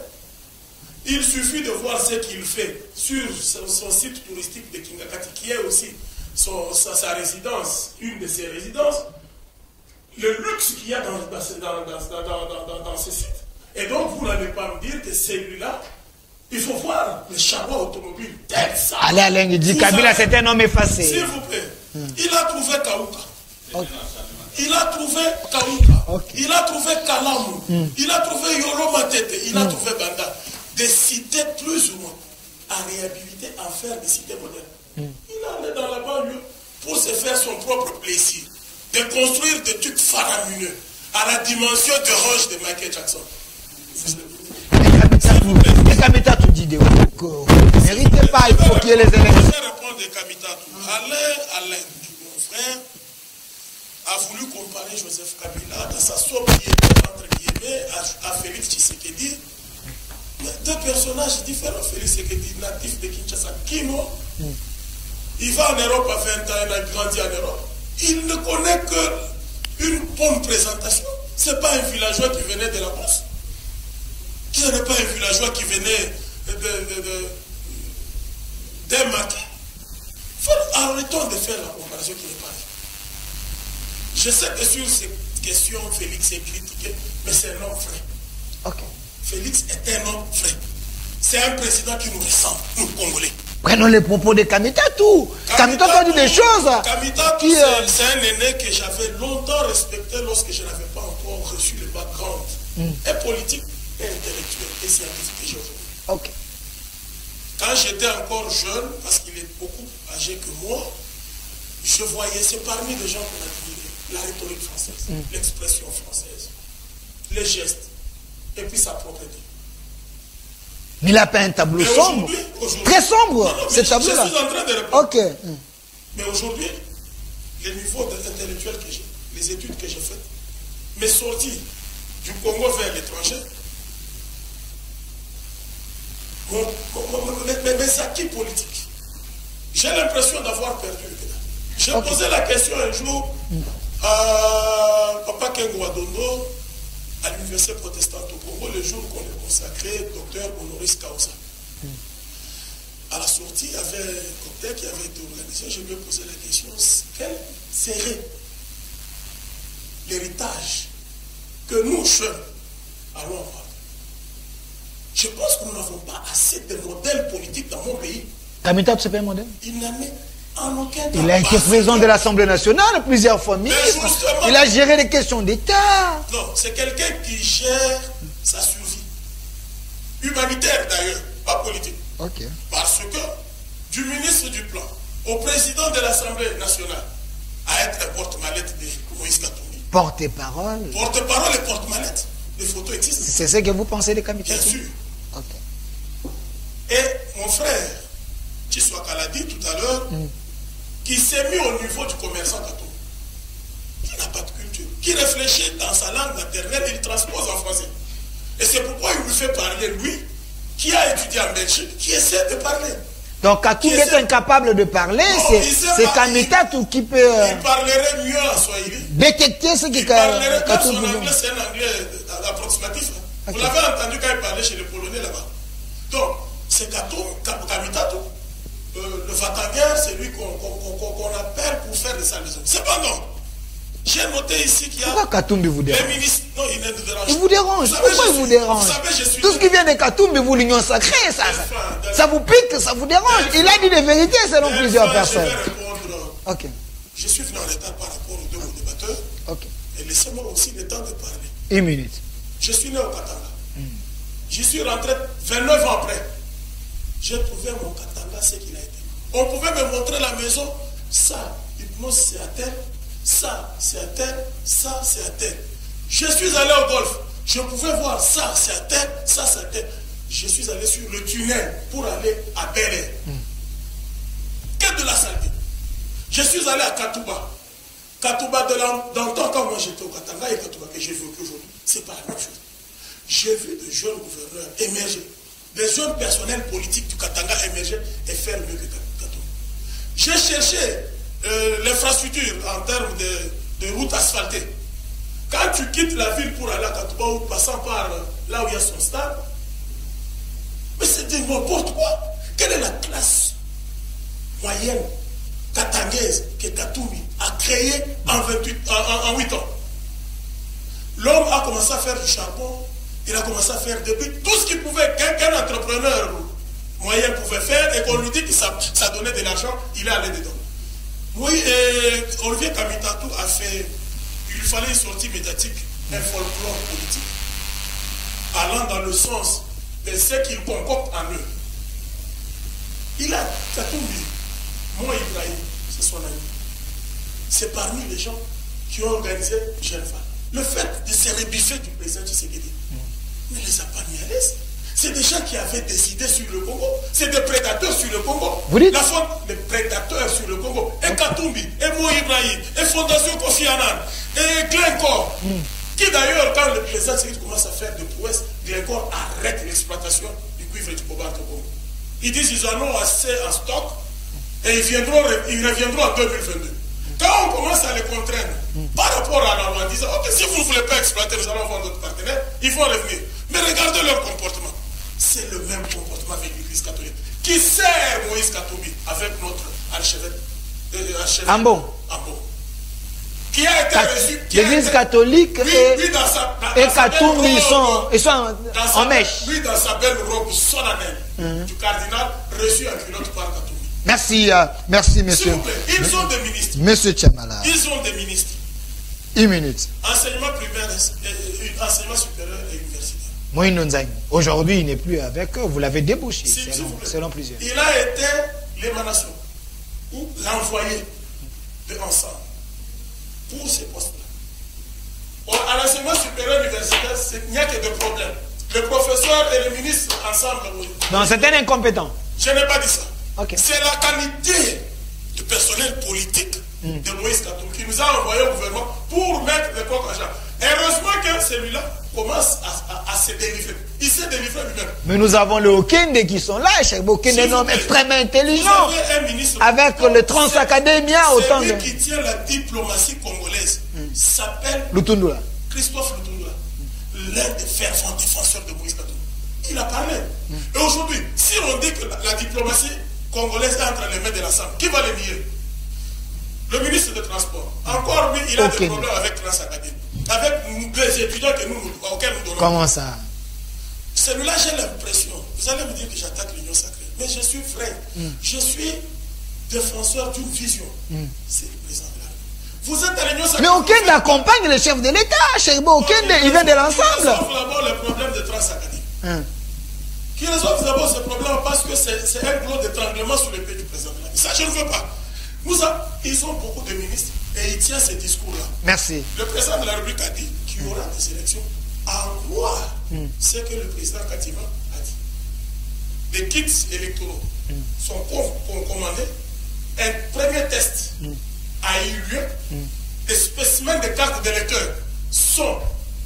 Il suffit de voir ce qu'il fait sur son site touristique de Kingakati, qui est aussi sa résidence, une de ses résidences. Le luxe qu'il y a dans ce site. Et donc, vous n'allez pas me dire que celui-là, il faut voir le charbon automobile tel ça. Alain dit Kabila, c'est un homme effacé. S'il vous plaît. Il a trouvé Kaouka. Okay. Il a trouvé Kaouka. Okay. Il a trouvé Kalamou. Il a trouvé Yolo Matete. Il a trouvé Banda. Des cités plus ou moins à réhabiliter, à faire des cités modernes. Il allait dans la banlieue pour se faire son propre plaisir. De construire des trucs faramineux à la dimension de roche de Michael Jackson. Kamita tout dit de vous. Méritez pas, il faut qu'il y ait les élections. Je vais répondre de Kamita tout. Alain, mon frère, a voulu comparer Joseph Kabila dans sa sobriété, entre guillemets, à Félix Tshisekedi. Deux personnages différents. Félix Tshisekedi, natif de Kinshasa, Kino. Il va en Europe à 20 ans, il a grandi en Europe. Il ne connaît qu'une bonne présentation. Ce n'est pas un villageois qui venait de la Bourse. Ce n'est pas un villageois qui venait d'un maquis. Arrêtons de faire la comparaison qui n'est pas là. Je sais que sur ces questions, Félix est critiqué, mais c'est un homme vrai. Ok. Félix est un homme vrai. C'est un président qui nous ressemble, nous Congolais. Prenons les propos de Kamita tout. Kamita a dit des choses. Kamita, c'est un aîné que j'avais longtemps respecté lorsque je n'avais pas encore reçu le background. Et politique. et intellectuel et scientifique que j'ai aujourd'hui. Ok. Quand j'étais encore jeune, parce qu'il est beaucoup âgé que moi, je voyais, c'est parmi les gens qu'on admirait, la rhétorique française, l'expression française, les gestes, et puis sa propre vie. Mais il a peint un tableau sombre. Très sombre, ce tableau-là. Je suis en train de répondre. Ok. Mais aujourd'hui, le niveau intellectuel que j'ai, les études que j'ai faites, mes sorties du Congo vers l'étranger, mes acquis politiques, j'ai l'impression d'avoir perdu le débat. J'ai posé la question un jour à Papa Kengo Adondo, à l'université protestante au Congo, le jour qu'on est consacré docteur Honoris Causa. À la sortie, il y avait un cocktail qui avait été organisé. Je lui ai posé la question, quel serait l'héritage que nous, jeunes, allons avoir? Je pense que nous n'avons pas assez de modèles politiques dans mon pays. Kamita, tu sais pas un modèle? Il n'en est en aucun cas. Il a été président de l'Assemblée nationale plusieurs fois, ministre. Il a géré les questions d'État. Non, c'est quelqu'un qui gère sa survie. Humanitaire d'ailleurs, pas politique. Ok. Parce que du ministre du Plan au président de l'Assemblée nationale à être un porte-mallette de Moïse Katumbi. Porte-parole. Porte-parole et porte-mallette. Les photos existent. C'est ce que vous pensez de Kamita? Bien sûr. Ok. Et mon frère, Chiswaka l'a dit tout à l'heure, qui s'est mis au niveau du commerçant Katumbi, qui n'a pas de culture, qui réfléchit dans sa langue maternelle et il transpose en français. Et c'est pourquoi il nous fait parler, lui, qui a étudié en Belgique, qui essaie de parler. Donc, Katumbi est incapable de parler, c'est Kamita qui peut il parlerait mieux en Swahili. détecter ce qui Il parlerait, même son Katumbi. anglais, c'est un anglais approximatif. Vous l'avez entendu quand il parlait chez les Polonais là-bas. Donc, c'est Kamita, le Vataguer, c'est lui qu'on appelle pour faire des salvaisons. Cependant, j'ai noté ici qu'il y a... Pourquoi Katumbi vous dérange? Les ministres... Non, il ne nous dérange pas. Il vous dérange. Pourquoi il vous dérange? Vous savez, je suis... Tout ce qui vient de Katumbi, vous l'union sacrée, ça vous pique, ça vous dérange. Il a dit des vérités selon plusieurs personnes. Je vais répondre. Ok. Je suis venu en retard par rapport aux deux débatteurs. Ok. Et laissez-moi aussi le temps de parler. Une minute. Je suis né au Katanga. J'y suis rentré 29 ans après. J'ai trouvé mon Katanga ce qu'il a été. On pouvait me montrer la maison. Ça, Hypnose, c'est à terre. Ça, c'est à terre. Ça, c'est à terre. Je suis allé au golf. Je pouvais voir ça, c'est à terre. Ça, c'est à terre. Je suis allé sur le tunnel pour aller à Bel Air. Que de la saleté. Je suis allé à Katouba. Katouba dans le temps quand moi j'étais au Katanga et Katouba que j'ai vécu aujourd'hui, c'est pas la même chose. J'ai vu de jeunes gouverneurs émerger, des jeunes personnels politiques du Katanga émerger et faire mieux que Katouba. J'ai cherché l'infrastructure en termes de routes asfaltées. Quand tu quittes la ville pour aller à Katouba ou passant par là où il y a son stade, mais c'est n'importe quoi. Quelle est la classe moyenne katangaise que Katumbi a créée en 8 ans? L'homme a commencé à faire du charbon, il a commencé à faire des buts, tout ce qu'il pouvait, qu'un entrepreneur moyen pouvait faire, et qu'on lui dit que ça donnait de l'argent, il est allé dedans. Oui, Olivier Kamitatou a fait, il fallait une sortie médiatique, un folklore politique, allant dans le sens de ce qu'il concocte en eux. Il a Katumbi, moi Ibrahim, c'est son ami. C'est parmi les gens qui ont organisé Jeune Fall. Le fait de se rebiffer du président Tshisekedi ne les a pas mis à l'aise. C'est des gens qui avaient des idées sur le Congo. C'est des prédateurs sur le Congo. Vous dites? La faute des prédateurs sur le Congo. Et Katumbi, et Mo Ibrahim, et Fondation Kofi Annan, et Glencore. Qui d'ailleurs, quand le président Tshisekedi commence à faire des prouesses, Glencore arrête l'exploitation du cuivre et du cobalt au Congo. Ils disent qu'ils en ont assez en stock et ils reviendront en 2022. Quand on commence à les contraindre par rapport à la loi en disant ok, si vous ne voulez pas exploiter, nous allons voir notre partenaire, ils vont revenir. Mais regardez leur comportement. C'est le même comportement avec l'Église catholique qui sert Moïse Katumbi avec notre archevêque Ambon. Qui a été reçu. L'Église catholique et Katumbi, ils sont en mèche. Lui, dans sa belle robe solennelle du cardinal, reçu en culotte par Katumbi. Merci, merci, monsieur. S'il vous plaît, ils ont des ministres. Monsieur Tchamala. Ils ont des ministres. Une minute. Enseignement primaire, enseignement supérieur et universitaire. Moïse Nzangi, aujourd'hui, il n'est plus avec eux. Vous l'avez débauché, selon plusieurs. Il a été l'émanation ou l'envoyé de ensemble pour ces postes-là. À l'enseignement supérieur universitaire, il n'y a que des problèmes. Le professeur et le ministre ensemble. Oui. Non, c'est un incompétent. Je n'ai pas dit ça. Okay. C'est la qualité du personnel politique de Moïse Katumbi qui nous a envoyé au gouvernement pour mettre les coques en jambe. Heureusement que celui-là commence à se délivrer. Il s'est délivré lui-même. Mais nous avons le Okende qui sont là. Cheikh Okende est un homme extrêmement intelligent. Avec le Transacadémia, autant de... Celui qui tient la diplomatie congolaise s'appelle Lutundula. Christophe Lutundula, l'un des fervents défenseurs de Moïse Katumbi. Il a parlé. Et aujourd'hui, si on dit que la diplomatie congolaise est entre les mains de l'Assemblée, qui va les nier? Le ministre des Transports. Encore lui, il a des problèmes avec Transacadémie. Avec les étudiants auxquels nous donnons. Comment ça? Celui-là, j'ai l'impression, vous allez me dire que j'attaque l'Union sacrée, mais je suis vrai. Je suis défenseur d'une vision. C'est le président de la République. Vous êtes à l'Union sacrée. Mais Okende accompagne le chef de l'État. Cheikh Okende, il vient de l'ensemble. Qui résolve d'abord le problème de Transacadémie. Qui résolve d'abord ce problème parce que c'est un gros d'étranglement sur le pays du président de la République. Ça, je ne veux pas. Ils ont beaucoup de ministres et ils tiennent ces discours-là. Merci. Le président de la République a dit qu'il y aura des élections à croire ce que le président Katima a dit. Les kits électoraux sont commandés. Un premier test a eu lieu. Des spécimens de cartes d'électeurs sont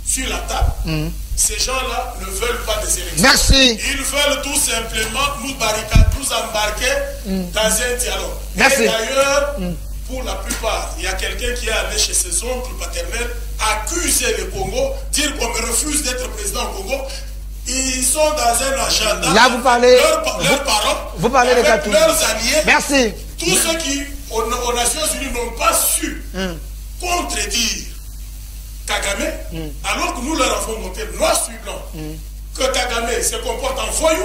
sur la table. Ces gens-là ne veulent pas des élections. Merci. Ils veulent tout simplement nous embarquer dans un dialogue. Merci. Et d'ailleurs, pour la plupart, il y a quelqu'un qui est allé chez ses oncles paternels, accuser le Congo, dire qu'on me refuse d'être président au Congo. Ils sont dans un agenda. Là, vous parlez. Leurs parents. Vous parlez de avec leurs alliés. Merci. Tous ceux qui, aux Nations Unies, n'ont pas su contredire Kagame, alors que nous leur avons montré noir sur blanc que Kagame se comporte en voyou,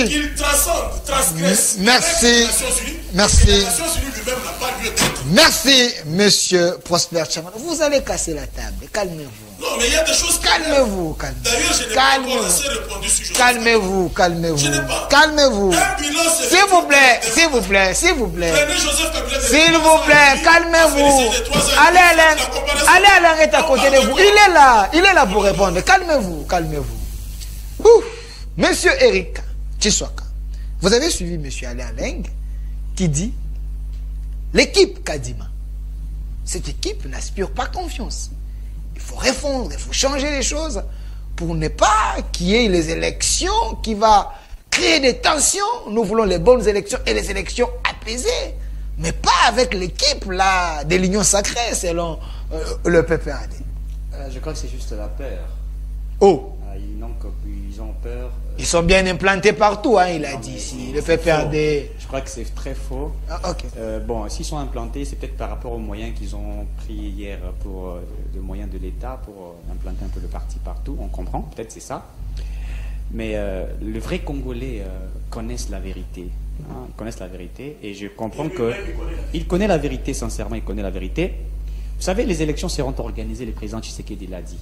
qu'il transcende, transgresse les Nations Unies. Merci. Et les Nations Unies lui-même n'a pas lieu d'être. Merci, monsieur Prosper Tchaman. Vous allez casser la table. Calmez-vous. Non, mais il y a des choses. Calmez-vous. D'ailleurs, je n'ai pas encore assez répondu sur Joseph. Calmez-vous. Calmez-vous. S'il vous plaît. Prenez Joseph Kabila. S'il vous plaît, calmez-vous. Allez, Alain est à côté de vous. Il est là pour répondre. Calmez-vous. Monsieur Eric Tshiswaka, vous avez suivi monsieur Alain Leng qui dit l'équipe Kadima, cette équipe n'aspire pas confiance. Il faut refondre, il faut changer les choses pour ne pas qu'il y ait les élections qui va créer des tensions. Nous voulons les bonnes élections et les élections apaisées, mais pas avec l'équipe là de l'Union sacrée selon le PPAD. Je crois que c'est juste la peur. Oh. Ils ont peur. Ils sont bien implantés partout, hein, il a dit ici. Le PPAD. Je crois que c'est très faux. Bon, s'ils sont implantés, c'est peut-être par rapport aux moyens qu'ils ont pris hier pour les moyens de l'État pour implanter un peu le parti partout. On comprend, peut-être c'est ça. Mais le vrai Congolais connaissent la vérité. Connaissent la vérité. Et je comprends qu'il connaît la vérité, sincèrement, il connaît la vérité. Vous savez, les élections seront organisées, le président Tshisekedi l'a dit.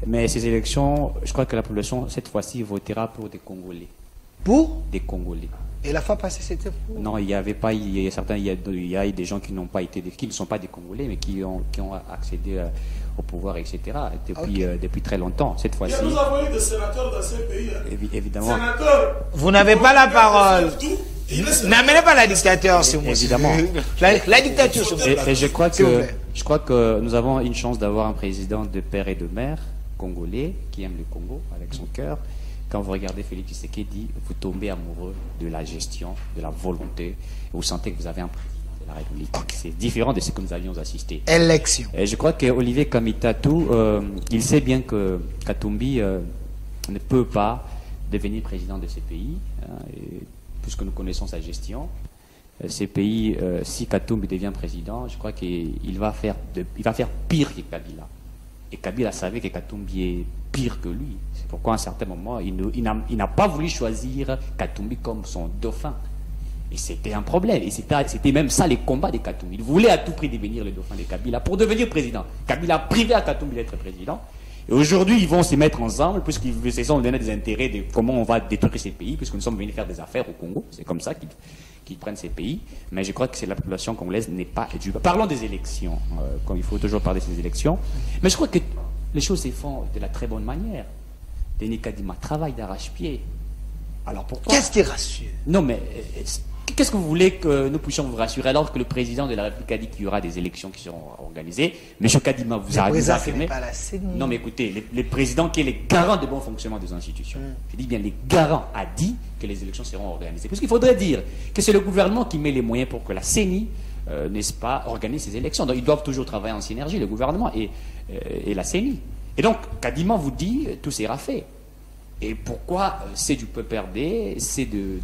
Mais ces élections, je crois que la population, cette fois-ci, votera pour des Congolais. Pour des Congolais. Et la fois passée, c'était pour... Non, il n'y avait pas... Il y a des gens qui n'ont pas été... qui ne sont pas des Congolais, mais qui ont accédé au pouvoir, etc. Depuis très longtemps. Cette fois-ci... Nous avons eu des sénateurs dans ces pays. Évidemment. Vous n'avez pas la parole. N'amenez pas la dictature sur moi. Évidemment. La dictature sur moi. Et je crois que nous avons une chance d'avoir un président de père et de mère congolais qui aime le Congo avec son cœur. Quand vous regardez Félix Tshisekedi, vous tombez amoureux de la gestion, de la volonté. Vous sentez que vous avez un président de la République. C'est différent de ce que nous avions assisté. Élection. Et je crois qu'Olivier Kamitatou, il sait bien que Katumbi ne peut pas devenir président de ces pays, puisque nous connaissons sa gestion. Ces pays, si Katumbi devient président, je crois qu'il va faire pire que Kabila. Et Kabila savait que Katumbi est pire que lui. C'est pourquoi à un certain moment, il n'a pas voulu choisir Katumbi comme son dauphin. Et c'était un problème. Et c'était même ça les combats de Katumbi. Il voulait à tout prix devenir le dauphin de Kabila pour devenir président. Kabila a privé à Katumbi d'être président. Et aujourd'hui, ils vont se mettre ensemble, puisqu'ils se sont donné des intérêts de comment on va détruire ces pays, puisque nous sommes venus faire des affaires au Congo. C'est comme ça qu'ils prennent ces pays. Mais je crois que la population congolaise n'est pas éduquée. Parlons des élections, comme il faut toujours parler de ces élections. Mais je crois que les choses se font de la très bonne manière. Denis Kadima travaille d'arrache-pied. Alors pourquoi? Qu'est-ce qui rassure? Non, mais qu'est-ce que vous voulez que nous puissions vous rassurer alors que le président de la République a dit qu'il y aura des élections qui seront organisées? M. Kadima vous a affirmé. Non, mais écoutez, les présidents qui est les garants de bon fonctionnement des institutions, je dis bien les garants, a dit que les élections seront organisées. Parce qu'il faudrait dire que c'est le gouvernement qui met les moyens pour que la CENI, n'est-ce pas, organise ces élections. Donc ils doivent toujours travailler en synergie, le gouvernement et la CENI. Et donc, Kadima vous dit, tout sera fait. Et pourquoi c'est du PPRD, c'est de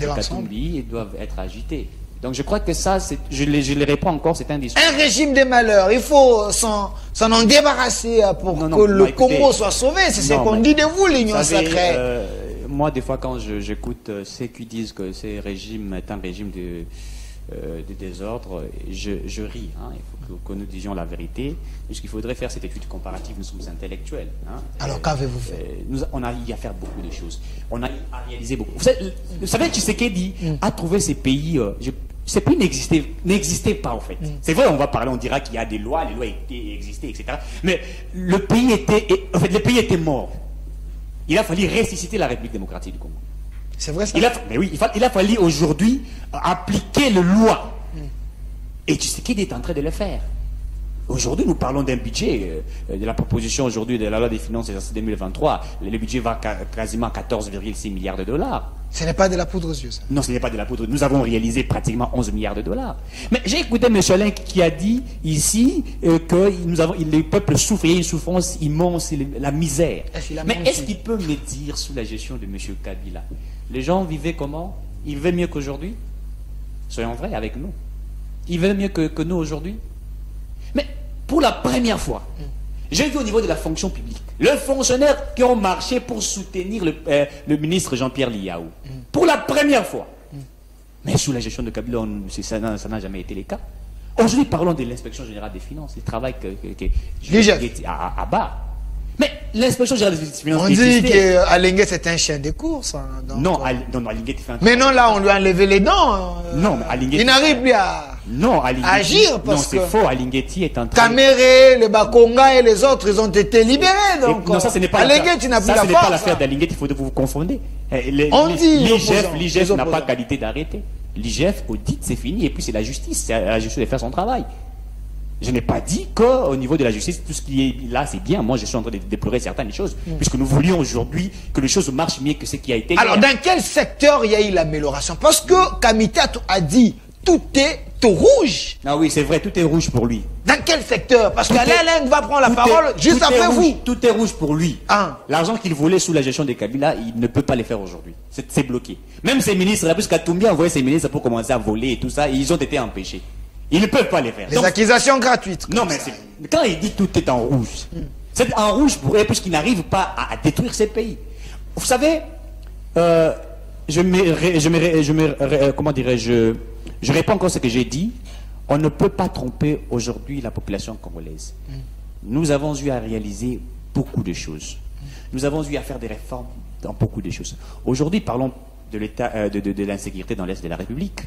Katumbi, ils doivent être agités. Donc je crois que ça, je les réponds encore, c'est un discours. Un régime des malheurs, il faut s'en en débarrasser pour que le Congo soit sauvé. C'est ce qu'on dit de vous, l'Union sacrée. Moi, des fois, quand j'écoute ceux qui disent que ce régime est un régime de désordre, je ris. Hein. Il faut que nous disions la vérité. Puisqu'il faudrait faire cette étude comparative, nous sommes intellectuels. Hein. Alors qu'avez-vous fait? On a eu à faire beaucoup de choses. On a eu à réaliser beaucoup. Vous savez, Tshisekedi a trouvé ces pays. Ces pays n'existaient pas en fait. C'est vrai, on va parler, on dira qu'il y a des lois, les lois existaient, etc. Mais le pays était mort. Il a fallu ressusciter la République démocratique du Congo. C'est vrai ça? Mais oui, il a fallu aujourd'hui appliquer les lois. Et Tshisekedi est en train de le faire. Aujourd'hui, nous parlons d'un budget, de la proposition aujourd'hui de la loi des finances 2023. Le budget va quasiment à 14,6 milliards de dollars. Ce n'est pas de la poudre aux yeux, ça. Non, ce n'est pas de la poudre. Nous avons réalisé pratiquement 11 milliards de dollars. Mais j'ai écouté M. Alain qui a dit ici que le peuple souffre, il y a une souffrance immense, la misère. Mais est-ce qu'il peut me dire, sous la gestion de M. Kabila, les gens vivaient comment? Ils vivaient mieux qu'aujourd'hui? Soyons vrais avec nous. Ils vivaient mieux que nous aujourd'hui? Mais pour la première fois, j'ai vu au niveau de la fonction publique, les fonctionnaires qui ont marché pour soutenir le ministre Jean-Pierre Liaou. Pour la première fois. Mais sous la gestion de Kabila, ça n'a jamais été le cas. Aujourd'hui, parlons de l'inspection générale des finances, le travail que à bas. Mais l'inspection générale des finances... On dit qu'Alinguet c'est un chien de course. Hein, non, Alinguet fait un... Mais non, là, on lui a enlevé les dents. Non, mais Alinguet... Il n'arrive plus à... Non, agir parce que... Non, c'est faux, Alinguetti est en train... Caméré, le Bakonga et les autres, ils ont été libérés, donc... Non, ça, ce n'est pas Alinguetti n'a plus la force. Ça, ce n'est pas l'affaire d'Alinguetti, il faut que vous vous confondez. On dit... L'IGF n'a pas qualité d'arrêter. L'IGF audite, c'est fini, et puis c'est la justice. C'est à la justice de faire son travail. Je n'ai pas dit qu'au niveau de la justice, tout ce qui est là, c'est bien. Moi, je suis en train de déplorer certaines choses, puisque nous voulions aujourd'hui que les choses marchent mieux que ce qui a été. Alors, dans quel secteur il y a eu l'amélioration? Parce que Kamita a dit, tout est tout rouge. Ah oui, c'est vrai, tout est rouge pour lui. Dans quel secteur? Parce qu'Alain va prendre la parole juste après vous. Tout est rouge pour lui. Ah. L'argent qu'il volait sous la gestion des Kabila, il ne peut pas les faire aujourd'hui. C'est bloqué. Même ses ministres, là, puisqu'à Katumbi a envoyé ses ministres pour commencer à voler et tout ça, ils ont été empêchés. Ils ne peuvent pas les faire. Des accusations gratuites. Non, mais quand il dit tout est en rouge, c'est en rouge pour eux, puisqu'ils n'arrivent pas à détruire ces pays. Vous savez, comment dirais-je, je réponds encore à ce que j'ai dit. On ne peut pas tromper aujourd'hui la population congolaise. Nous avons eu à réaliser beaucoup de choses. Nous avons eu à faire des réformes dans beaucoup de choses. Aujourd'hui, parlons de l'état de l'insécurité dans l'Est de la République.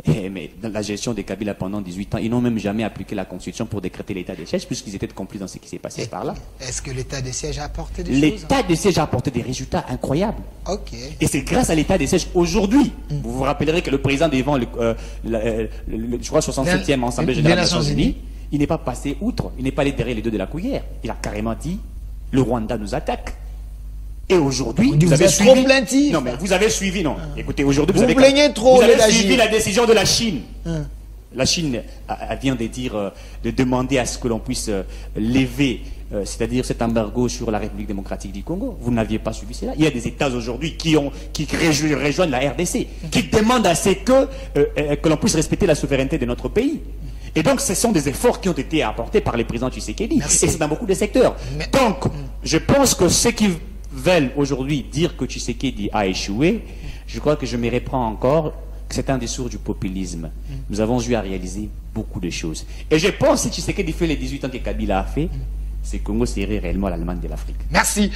Mais dans la gestion des Kabila pendant 18 ans, ils n'ont même jamais appliqué la Constitution pour décréter l'état de siège, puisqu'ils étaient complices dans ce qui s'est passé par là. Est-ce que l'état de siège a apporté des choses? L'état de siège a apporté des résultats incroyables. Ok. Et c'est grâce à l'état de siège aujourd'hui. Vous vous rappellerez que le président devant je crois 67e Assemblée Générale des Nations Unies, il n'est pas passé outre, il n'est pas allé derrière les deux de la cuillère. Il a carrément dit, le Rwanda nous attaque. Et aujourd'hui, vous avez suivi. Trop plaintif. Non, mais vous avez suivi, non. Écoutez, aujourd'hui, vous avez suivi la décision de la Chine. La Chine vient de dire, de demander à ce que l'on puisse lever, c'est-à-dire cet embargo sur la République démocratique du Congo. Vous n'aviez pas suivi cela. Il y a des États aujourd'hui qui rejoignent la RDC, qui demandent à ce que l'on puisse respecter la souveraineté de notre pays. Et donc, ce sont des efforts qui ont été apportés par les présidents Tshisekedi. Et c'est dans beaucoup de secteurs. Donc, je pense que ce qui veulent aujourd'hui dire que Tshisekedi a échoué, je crois que je me reprends encore que c'est un des sources du populisme. Nous avons eu à réaliser beaucoup de choses. Et je pense que si Tshisekedi fait les 18 ans que Kabila a fait, ce Congo serait réellement l'Allemagne de l'Afrique. Merci.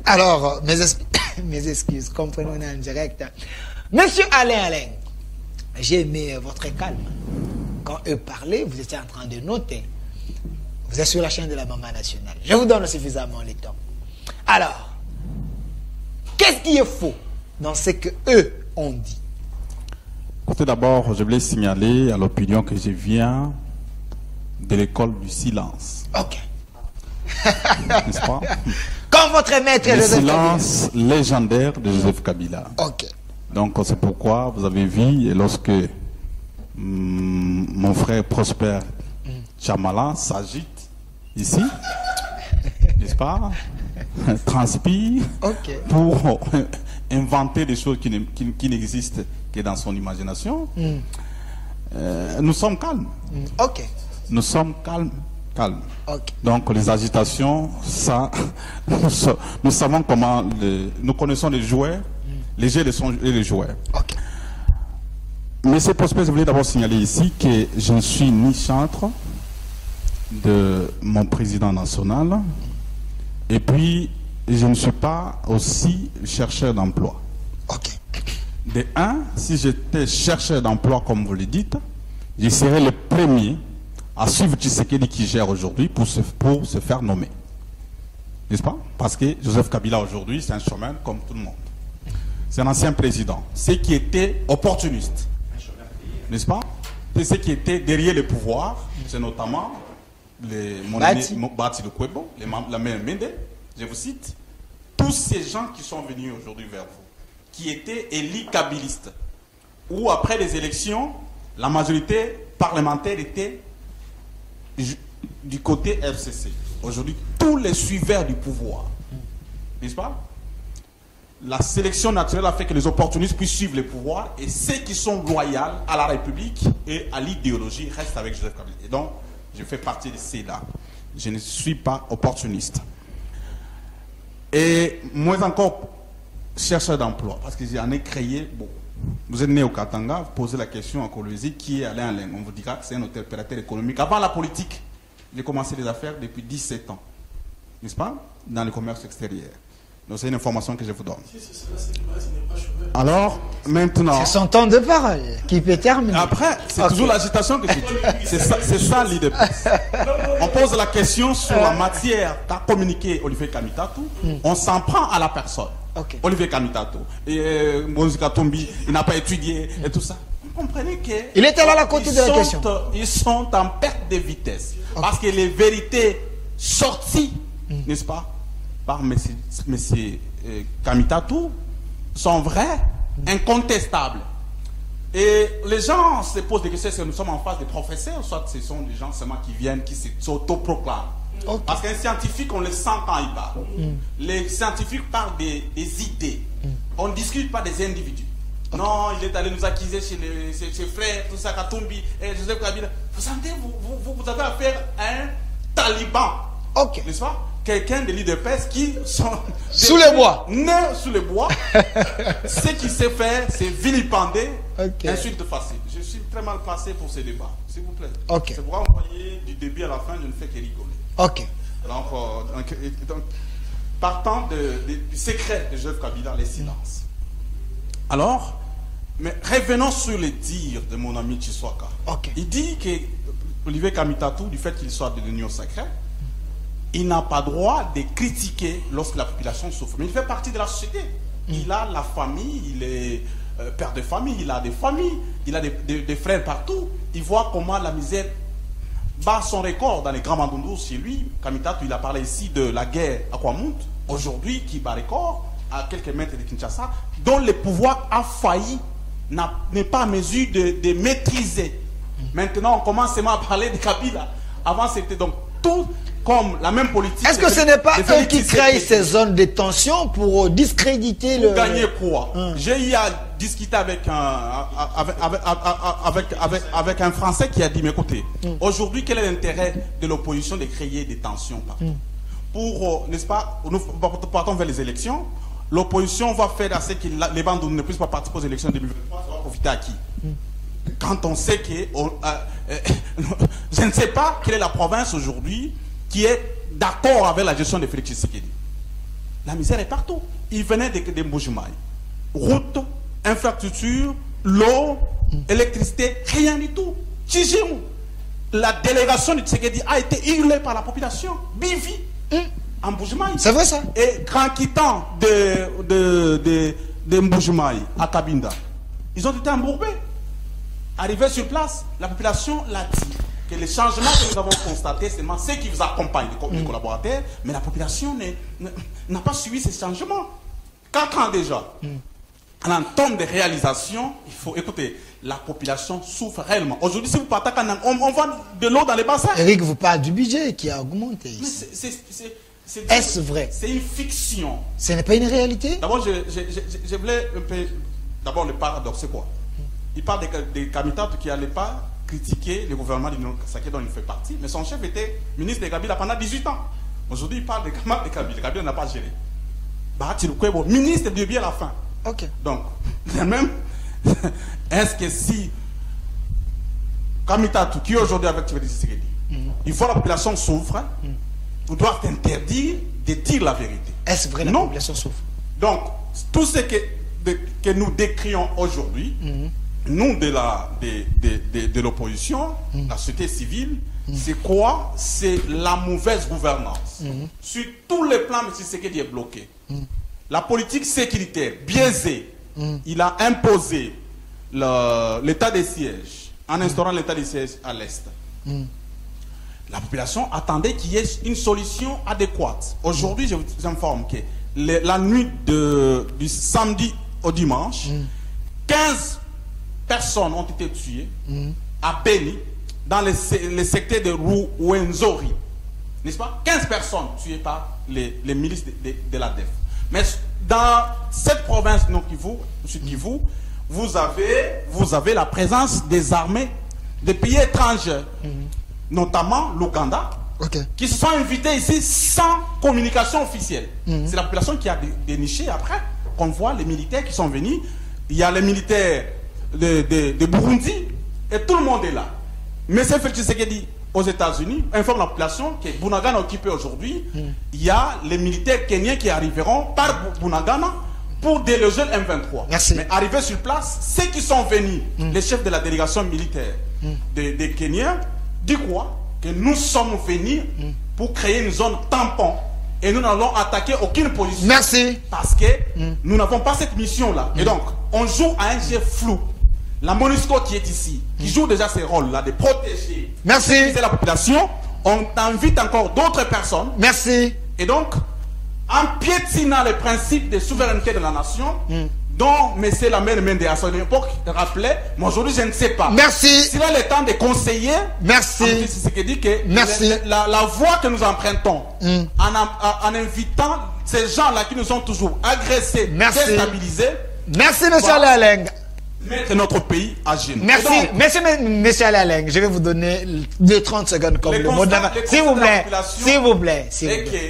Alors, mes excuses, comprenons en direct. Monsieur Alain, j'ai aimé votre calme. Quand eux parlaient, vous étiez en train de noter. Vous êtes sur la chaîne de la Maman Nationale. Je vous donne suffisamment le temps. Alors, qu'est-ce qui est faux dans ce que eux ont dit? Tout d'abord, je voulais signaler à l'opinion que je viens de l'école du silence. Ok. N'est-ce pas? Quand votre maître est Le Joseph silence légendaire de Joseph Kabila. Ok. Donc c'est pourquoi vous avez vu, et lorsque mon frère Prosper Chamala s'agite ici, n'est-ce pas, transpire pour inventer des choses qui n'existent que dans son imagination, nous sommes calmes. Ok. Nous sommes calmes. Okay. Donc les agitations, ça, nous savons comment, nous connaissons les jouets, les jeux et les jouets. Okay. Monsieur Prosper, je voulais d'abord signaler ici que je ne suis ni chantre de mon président national, et puis je ne suis pas aussi chercheur d'emploi. Okay. De un, si j'étais chercheur d'emploi comme vous le dites, je serais le premier à suivre Tshisekedi qui gère aujourd'hui pour se faire nommer. N'est-ce pas? Parce que Joseph Kabila aujourd'hui, c'est un showman comme tout le monde. C'est un ancien président. Ceux qui étaient opportunistes, n'est-ce pas? C'est ceux qui étaient derrière le pouvoir, c'est notamment mon ami Bati Lukwebo, la mère Mende, je vous cite, tous ces gens qui sont venus aujourd'hui vers vous, qui étaient élus kabilistes, où après les élections, la majorité parlementaire était du côté FCC. Aujourd'hui, tous les suiveurs du pouvoir, n'est-ce pas? La sélection naturelle a fait que les opportunistes puissent suivre le pouvoir, et ceux qui sont loyaux à la République et à l'idéologie restent avec Joseph Kabila. Et donc, je fais partie de ceux-là. Je ne suis pas opportuniste. Et moins encore chercheur d'emploi, parce que j'en ai créé beaucoup. Vous êtes né au Katanga, vous posez la question à Kolwezi, qui est Alain Alain. On vous dira que c'est un opérateur économique. Avant la politique, j'ai commencé les affaires depuis 17 ans, n'est-ce pas? Dans le commerce extérieur. Donc c'est une information que je vous donne. Alors, maintenant... C'est son temps de parole qui peut terminer. Après, c'est toujours l'agitation que je dis. C'est ça l'idée. On pose la question sur la matière qu'a communiqué Olivier Kamitatou. On s'en prend à la personne. Okay. Olivier Kamitatou. Et Moïse Katumbi, il n'a pas étudié et tout ça. Vous comprenez que... Il était là à côté de la question. Ils sont en perte de vitesse. Okay. Parce que les vérités sorties, n'est-ce pas, par M. Kamitatou sont vraies, incontestables. Et les gens se posent des questions, est-ce que nous sommes en face des professeurs, soit ce sont des gens seulement qui viennent, qui s'autoproclament. Okay. Parce qu'un scientifique, on le sent quand il parle. Les scientifiques parlent des idées. On ne discute pas des individus. Okay. Non, il est allé nous accuser chez ses frères, tout ça, Katumbi, et Joseph Kabila. Vous sentez, vous avez affaire à un taliban. Okay. N'est-ce pas? Quelqu'un de l'IDPS qui sont sous les bois. Nés sous les bois. Ce qui sait faire, c'est vilipender, insulte facile. Je suis très mal placé pour ces débats, s'il vous plaît. Okay. C'est pourquoi vous voyez du début à la fin, je ne fais que rigoler. Ok. Donc partant du secret de Joseph Kabila, les silences. Alors, mais revenons sur les dires de mon ami Tshiswaka. Okay. Il dit que Olivier Kamitatou, du fait qu'il soit de l'Union sacrée, il n'a pas droit de critiquer lorsque la population souffre. Mais il fait partie de la société. Il a la famille, il est père de famille, il a des familles, il a des frères partout. Il voit comment la misère bat son record dans les grands mandondous chez lui. Kamitatou, il a parlé ici de la guerre à Kwamount, aujourd'hui qui bat record à quelques mètres de Kinshasa, dont le pouvoir a failli, n'est pas à mesure de maîtriser. Maintenant, on commence seulement à parler de Kabila. Avant, c'était donc tout comme la même politique. Est-ce que ce n'est pas eux qui créent ces zones de tension pour discréditer le... Gagner quoi? J'ai eu à discuter avec un Français qui a dit, mais écoutez, aujourd'hui, quel est l'intérêt de l'opposition de créer des tensions partout? Pour, n'est-ce pas, nous partons vers les élections, l'opposition va faire à ce que les bandes ne puissent pas participer aux élections de 2023, ça va profiter à qui? Quand on sait que... je ne sais pas quelle est la province aujourd'hui qui est d'accord avec la gestion de Félix Tshisekedi. La misère est partout. Il venait de Mbujimaï. Route, infrastructure, l'eau, électricité, rien du tout. Tchijimou. La délégation de Tshisekedi a été hurlée par la population. Bivi. En Mbujimaï. C'est vrai ça? Et grand quittant de Mbujimaï à Kabinda, ils ont été embourbés. Arrivés sur place, la population l'a dit que les changements que nous avons constatés, c'est seulement ceux qui vous accompagnent, les collaborateurs, mais la population n'a pas suivi ces changements. 4 ans déjà. En termes de réalisation, il faut écouter, la population souffre réellement. Aujourd'hui, si vous partez, on vend de l'eau dans les bassins. Eric vous parle du budget qui a augmenté. Est-ce vrai? C'est une fiction. Ce n'est pas une réalité? D'abord, je voulais un peu... D'abord, le paradoxe, c'est quoi? Il parle des Kamitatou qui n'allaient pas critiquer le gouvernement d'Inongo-Saké dont il fait partie, mais son chef était ministre de Kabila pendant 18 ans. Aujourd'hui, il parle de Kabila. Kabila n'a pas géré. Ministre de bien à la fin. Ok. Donc, même, est-ce que si Kamitatou, qui est aujourd'hui avec Tshisekedi, il faut que la population souffre, vous devez interdire de dire la vérité. Est-ce vrai la population souffre? Donc, tout ce que nous décrions aujourd'hui, nous de l'opposition, la société civile, c'est quoi? C'est la mauvaise gouvernance. Sur tous les plans, M. Tshisekedi est bloqué. La politique sécuritaire, biaisée, il a imposé l'état de siège, en instaurant l'état de siège à l'Est. La population attendait qu'il y ait une solution adéquate. Aujourd'hui, je vous informe que la nuit du samedi au dimanche, 15 personnes ont été tuées à Beni, dans le secteur de Rouenzori. N'est-ce pas? 15 personnes tuées par les milices de la DEF. Mais dans cette province Kivu, vous avez la présence des armées des pays étrangers, notamment l'Ouganda, qui se sont invités ici sans communication officielle. C'est la population qui a déniché après qu'on voit les militaires qui sont venus. Il y a les militaires de Burundi et tout le monde est là. Mais c'est Félix Tshisekedi aux États-Unis informe la population que Bunagana occupé aujourd'hui. Il y a les militaires kenyans qui arriveront par Bunagana pour déloger le M23. Merci. Mais arrivés sur place, ceux qui sont venus, les chefs de la délégation militaire des Kenyans, disent quoi? Que nous sommes venus pour créer une zone tampon et nous n'allons attaquer aucune position. Merci. Parce que nous n'avons pas cette mission-là. Et donc, on joue à un jeu flou. La MONUSCO qui est ici, qui joue déjà ce rôle-là de protéger la population, on invite encore d'autres personnes. Merci. Et donc, en piétinant les principes de souveraineté de la nation, dont M. Lamine Mende à son époque rappelait, moi aujourd'hui je ne sais pas. Merci. S'il a le temps de conseiller, merci. C'est ce qui dit que merci. La voie que nous empruntons, en invitant ces gens-là qui nous ont toujours agressés, déstabilisés. Merci, M. Alaleng. Mettre notre pays à genoux. Merci, monsieur Alaleng. Je vais vous donner 2-30 secondes comme le mot de la fin. S'il vous plaît, s'il vous plaît,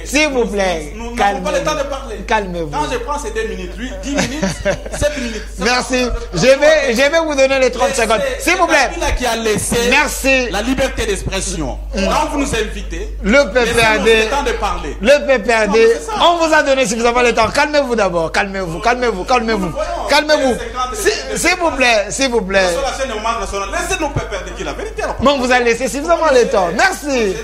s'il vous plaît, nous n'avons pas le temps de parler. Calmez-vous. Quand je prends ces 2 minutes, lui, 10 minutes, 7 minutes. Merci. Je vais vous donner les 30 secondes. S'il vous plaît. C'est qui a laissé la liberté d'expression. Quand vous nous invitez, le PPRD, le temps de parler. Le PPRD, on vous a donné suffisamment le temps. Calmez-vous d'abord. Calmez-vous. S'il vous plaît, s'il vous plaît. Laissez-nous PPRD dire la vérité. Bon, vous avez laissé suffisamment le temps. Merci.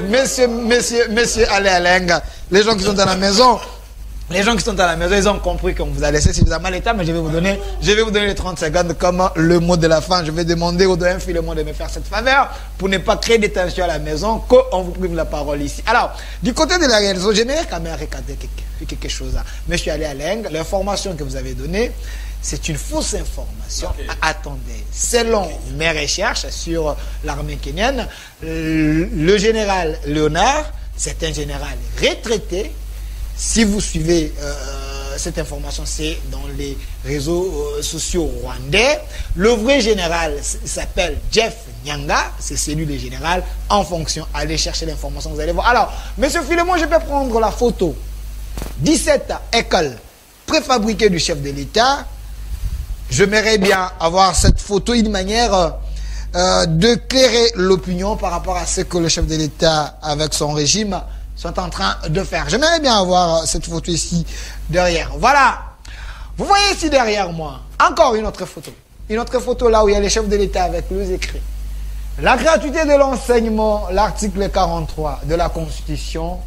Merci, monsieur Alaleng. Les gens qui sont à la maison, ils ont compris qu'on vous a laissé suffisamment le temps, mais je vais vous donner les 30 secondes comme le mot de la fin. Je vais demander au doyen Philemon de me faire cette faveur pour ne pas créer des tensions à la maison, qu'on vous prive la parole ici. Alors, du côté de la réalisation, j'aimerais quand même regarder quelque chose là. Monsieur Alaleng, l'information que vous avez donnée, c'est une fausse information. Attendez, selon mes recherches sur l'armée kenyane, le général Léonard, c'est un général retraité. Si vous suivez cette information, c'est dans les réseaux sociaux rwandais. Le vrai général s'appelle Jeff Nyanga, c'est celui le général en fonction. Allez chercher l'information, vous allez voir. Alors, monsieur Philemon, je peux prendre la photo. 17 écoles préfabriquées du chef de l'État. J'aimerais bien avoir cette photo d'une manière d'éclairer l'opinion par rapport à ce que le chef de l'État, avec son régime, sont en train de faire. J'aimerais bien avoir cette photo ici, derrière. Voilà. Vous voyez ici derrière moi, encore une autre photo. Une autre photo là où il y a les chefs de l'État avec les écrits. La gratuité de l'enseignement, l'article 43 de la Constitution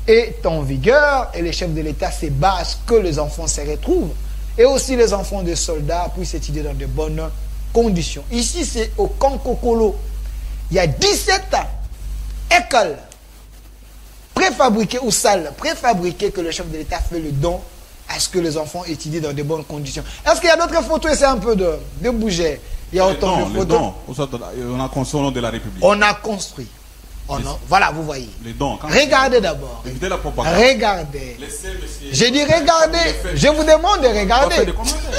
est en vigueur et les chefs de l'État se battent à ce que les enfants se retrouvent et aussi les enfants des soldats puissent étudier dans de bonnes conditions. Ici, c'est au Kankokolo. Il y a 17 écoles préfabriquées ou salles préfabriquées que le chef de l'État fait le don à ce que les enfants étudient dans de bonnes conditions. Est-ce qu'il y a d'autres photos? Essayez un peu de bouger. Il y a autant de photos. On a construit au nom de la République. On a construit. Voilà, vous voyez. Les dons. Regardez d'abord. Évitez la propagande. Regardez. J'ai dit regardez. Je vous demande de regarder.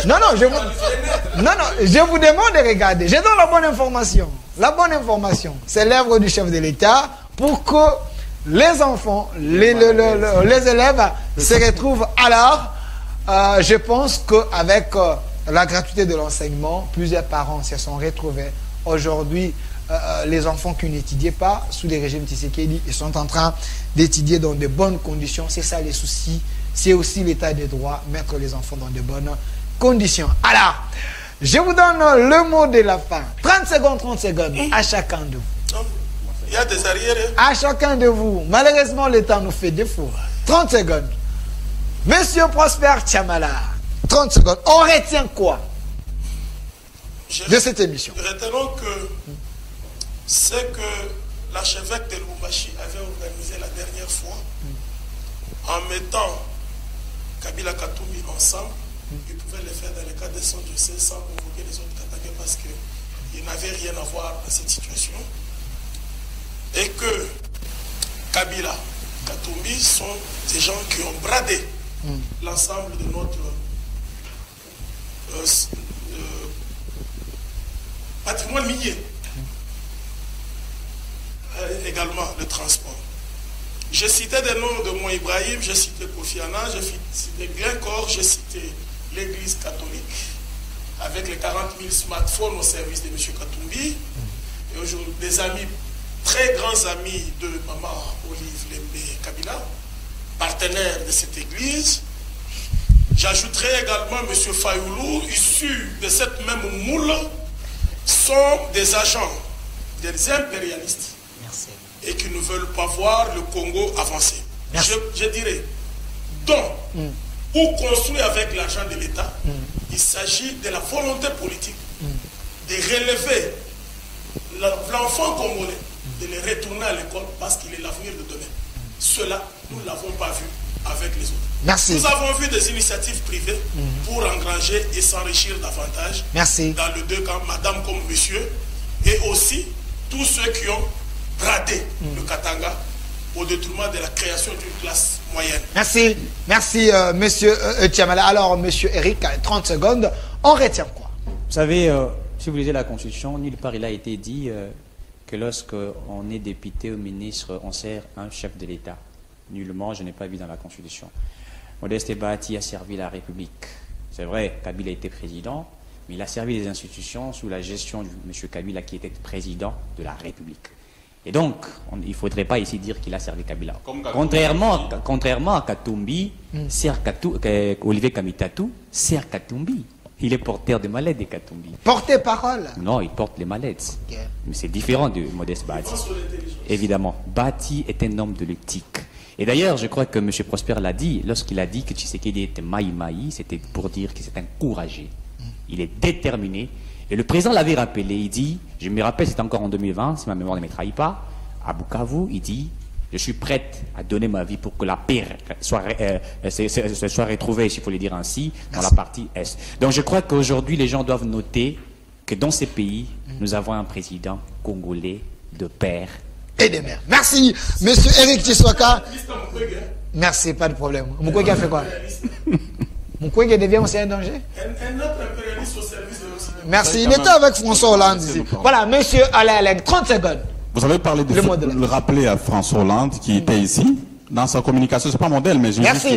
Non, je vous demande de regarder. Je donne la bonne information. La bonne information, c'est l'œuvre du chef de l'État pour que les enfants, les élèves se retrouvent. Alors, je pense qu'avec la gratuité de l'enseignement, plusieurs parents se sont retrouvés. Aujourd'hui, les enfants qui n'étudiaient pas sous les régimes Tshisekedi, ils sont en train d'étudier dans de bonnes conditions. C'est ça les soucis. C'est aussi l'état des droits, mettre les enfants dans de bonnes conditions. Alors, je vous donne le mot de la fin. 30 secondes à chacun de vous. Il y a des arrières. À chacun de vous. Malheureusement, le temps nous fait défaut. 30 secondes. Monsieur Prosper Tchamala, 30 secondes. On retient quoi de cette émission? Retenons que c'est que l'archevêque de Lubumbashi avait organisé la dernière fois en mettant Kabila Katumbi ensemble. Il pouvait le faire dans le cadre de son diocèse sans convoquer les autres Katangais parce qu'il n'avait rien à voir dans cette situation. Et que Kabila Katumbi sont des gens qui ont bradé l'ensemble de notre patrimoine minier. Également le transport. J'ai cité des noms de mon Ibrahim, j'ai cité Kofi Annan, j'ai cité Glencore, j'ai cité l'église catholique avec les 40 000 smartphones au service de M. Katumbi. Et aujourd'hui, des amis, très grands amis de Maman Olive Lembe Kabila, partenaires de cette église. J'ajouterai également M. Fayoulou, issu de cette même moule, sont des agents, des impérialistes. Merci. Et qui ne veulent pas voir le Congo avancer. Je dirais, donc, pour construire avec l'argent de l'État, il s'agit de la volonté politique de relever l'enfant congolais, de le retourner à l'école parce qu'il est l'avenir de demain. Cela, nous ne l'avons pas vu avec les autres. Merci. Nous avons vu des initiatives privées pour engranger et s'enrichir davantage. Merci. Dans les deux camps, madame comme monsieur, et aussi tous ceux qui ont bradé le Katanga au détriment de la création d'une classe moyenne. Merci. Merci, monsieur Tchamala. Alors, monsieur Eric, 30 secondes, on retient quoi? Vous savez, si vous lisez la Constitution, nulle part il a été dit que lorsqu'on est député ou ministre, on sert un chef de l'État. Nullement, je n'ai pas vu dans la Constitution. Modeste Bahati a servi la République. C'est vrai, Kabila était président, mais il a servi les institutions sous la gestion de M. Kabila qui était président de la République. Et donc, il ne faudrait pas ici dire qu'il a servi Kabila. Contrairement à Katumbi, Olivier Kamitatou sert Katumbi. Il est porteur de mallettes, Katumbi. Porte-parole? Non, il porte les mallettes. Okay. Mais c'est différent de Modeste Bahati. Évidemment, Bahati est un homme de l'éthique. Et d'ailleurs, je crois que M. Prosper l'a dit, lorsqu'il a dit que Tshisekedi était maï-maï, c'était pour dire que c'est un courageux. Il est déterminé. Et le président l'avait rappelé, il dit, je me rappelle, c'était encore en 2020, si ma mémoire ne me trahit pas, à Bukavu, il dit, je suis prête à donner ma vie pour que la paix soit retrouvée, s'il faut le dire ainsi, dans la partie Est. Donc je crois qu'aujourd'hui, les gens doivent noter que dans ces pays, nous avons un président congolais de père et de mère. Merci, monsieur Eric Tshisekedi. Merci, pas de problème. Mukwege a fait quoi? Mukwege devient aussi un danger? Un autre impérialiste au service de l'Occident. Merci, il était avec François Hollande ici. Voilà, monsieur Alain, 30 secondes. Vous avez parlé de le rappeler à François Hollande qui était ici. Dans sa communication, c'est pas modèle, mais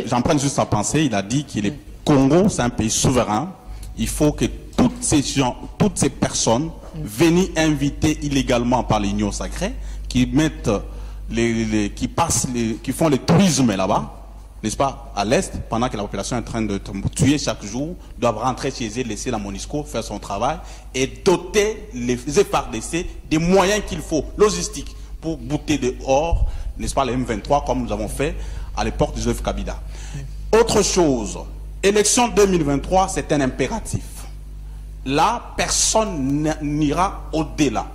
j'en prends juste sa pensée. Il a dit que le Congo, c'est un pays souverain. Il faut que toutes ces gens, toutes ces personnes venus invités illégalement par l'Union sacrée, qui mettent qui font le tourisme là-bas, n'est-ce pas, à l'Est, pendant que la population est en train de tuer chaque jour, doivent rentrer chez eux, laisser la MONUSCO faire son travail et doter les FARDC des moyens qu'il faut, logistiques, pour bouter dehors, n'est-ce pas, les M23, comme nous avons fait à l'époque de Joseph Kabila. Autre chose, élection 2023, c'est un impératif. Là, personne n'ira au-delà.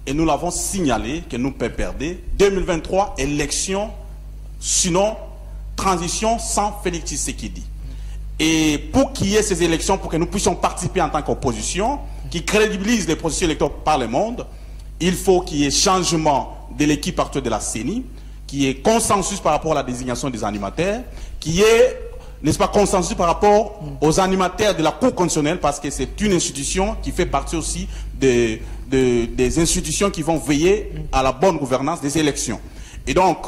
Et nous l'avons signalé que nous perdons. 2023, élection, sinon transition sans Félix Tshisekedi. Et pour qu'il y ait ces élections, pour que nous puissions participer en tant qu'opposition, qui crédibilise les processus électoraux par le monde, il faut qu'il y ait changement de l'équipe actuelle de la CENI, qu'il y ait consensus par rapport à la désignation des animateurs, qu'il y ait, n'est-ce pas, consensus par rapport aux animateurs de la Cour constitutionnelle, parce que c'est une institution qui fait partie aussi des institutions qui vont veiller à la bonne gouvernance des élections. Et donc,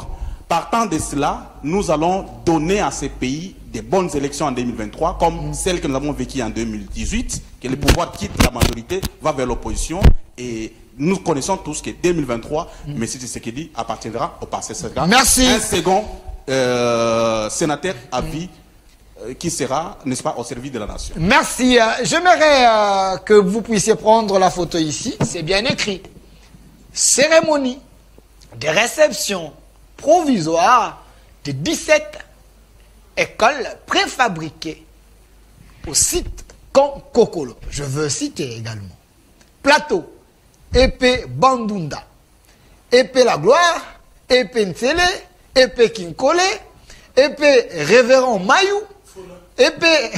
partant de cela, nous allons donner à ces pays des bonnes élections en 2023, comme celles que nous avons vécues en 2018, que le pouvoir quitte la majorité, va vers l'opposition, et nous connaissons tous que 2023, M. Tshisekedi appartiendra au passé. Merci. Un second sénateur à vie qui sera, n'est-ce pas, au service de la nation. Merci. J'aimerais que vous puissiez prendre la photo ici. C'est bien écrit. Cérémonie de réception provisoire de 17 écoles préfabriquées au site Kokolo. Je veux citer également Plateau, Épée Bandunda, Épée La Gloire, Épée Ntsele, Épée Kinkole, Épée Révérend Mayou, Épée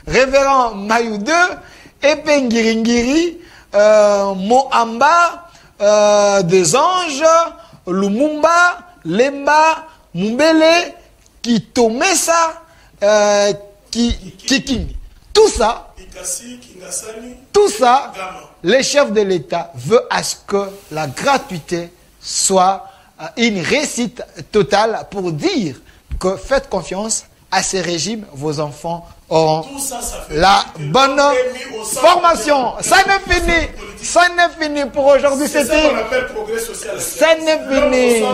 Révérend Mayou 2, Épée Ngiringiri, Mohamba, des Anges, Lumumba, Lemba, Mumbele, Kitomesa, Kikini. Tout ça, les chefs de l'État veulent à ce que la gratuité soit une réussite totale pour dire que faites confiance à ces régimes, vos enfants auront la bonne formation. Ça n'est fini. Ça n'est fini pour aujourd'hui. C'était. Ça n'est fini.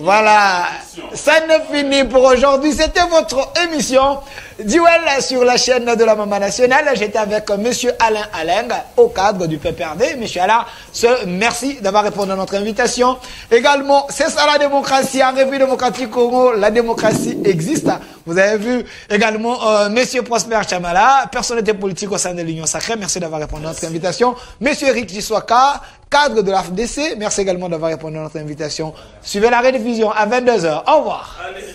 Voilà. Ça n'est fini pour aujourd'hui. C'était votre émission Duel sur la chaîne de la Maman Nationale. J'étais avec monsieur Alain Aleng au cadre du PPRD. Monsieur Alain, merci d'avoir répondu à notre invitation. Également, c'est ça la démocratie. En République démocratique Congo, la démocratie existe. Vous avez vu également monsieur Prosper Chamala, personnalité politique au sein de l'Union Sacrée. Merci d'avoir répondu à notre invitation. Monsieur Eric Jiswaka, cadre de l'AFDC. Merci également d'avoir répondu à notre invitation. Suivez la rediffusion à 22h. Au revoir. Allez.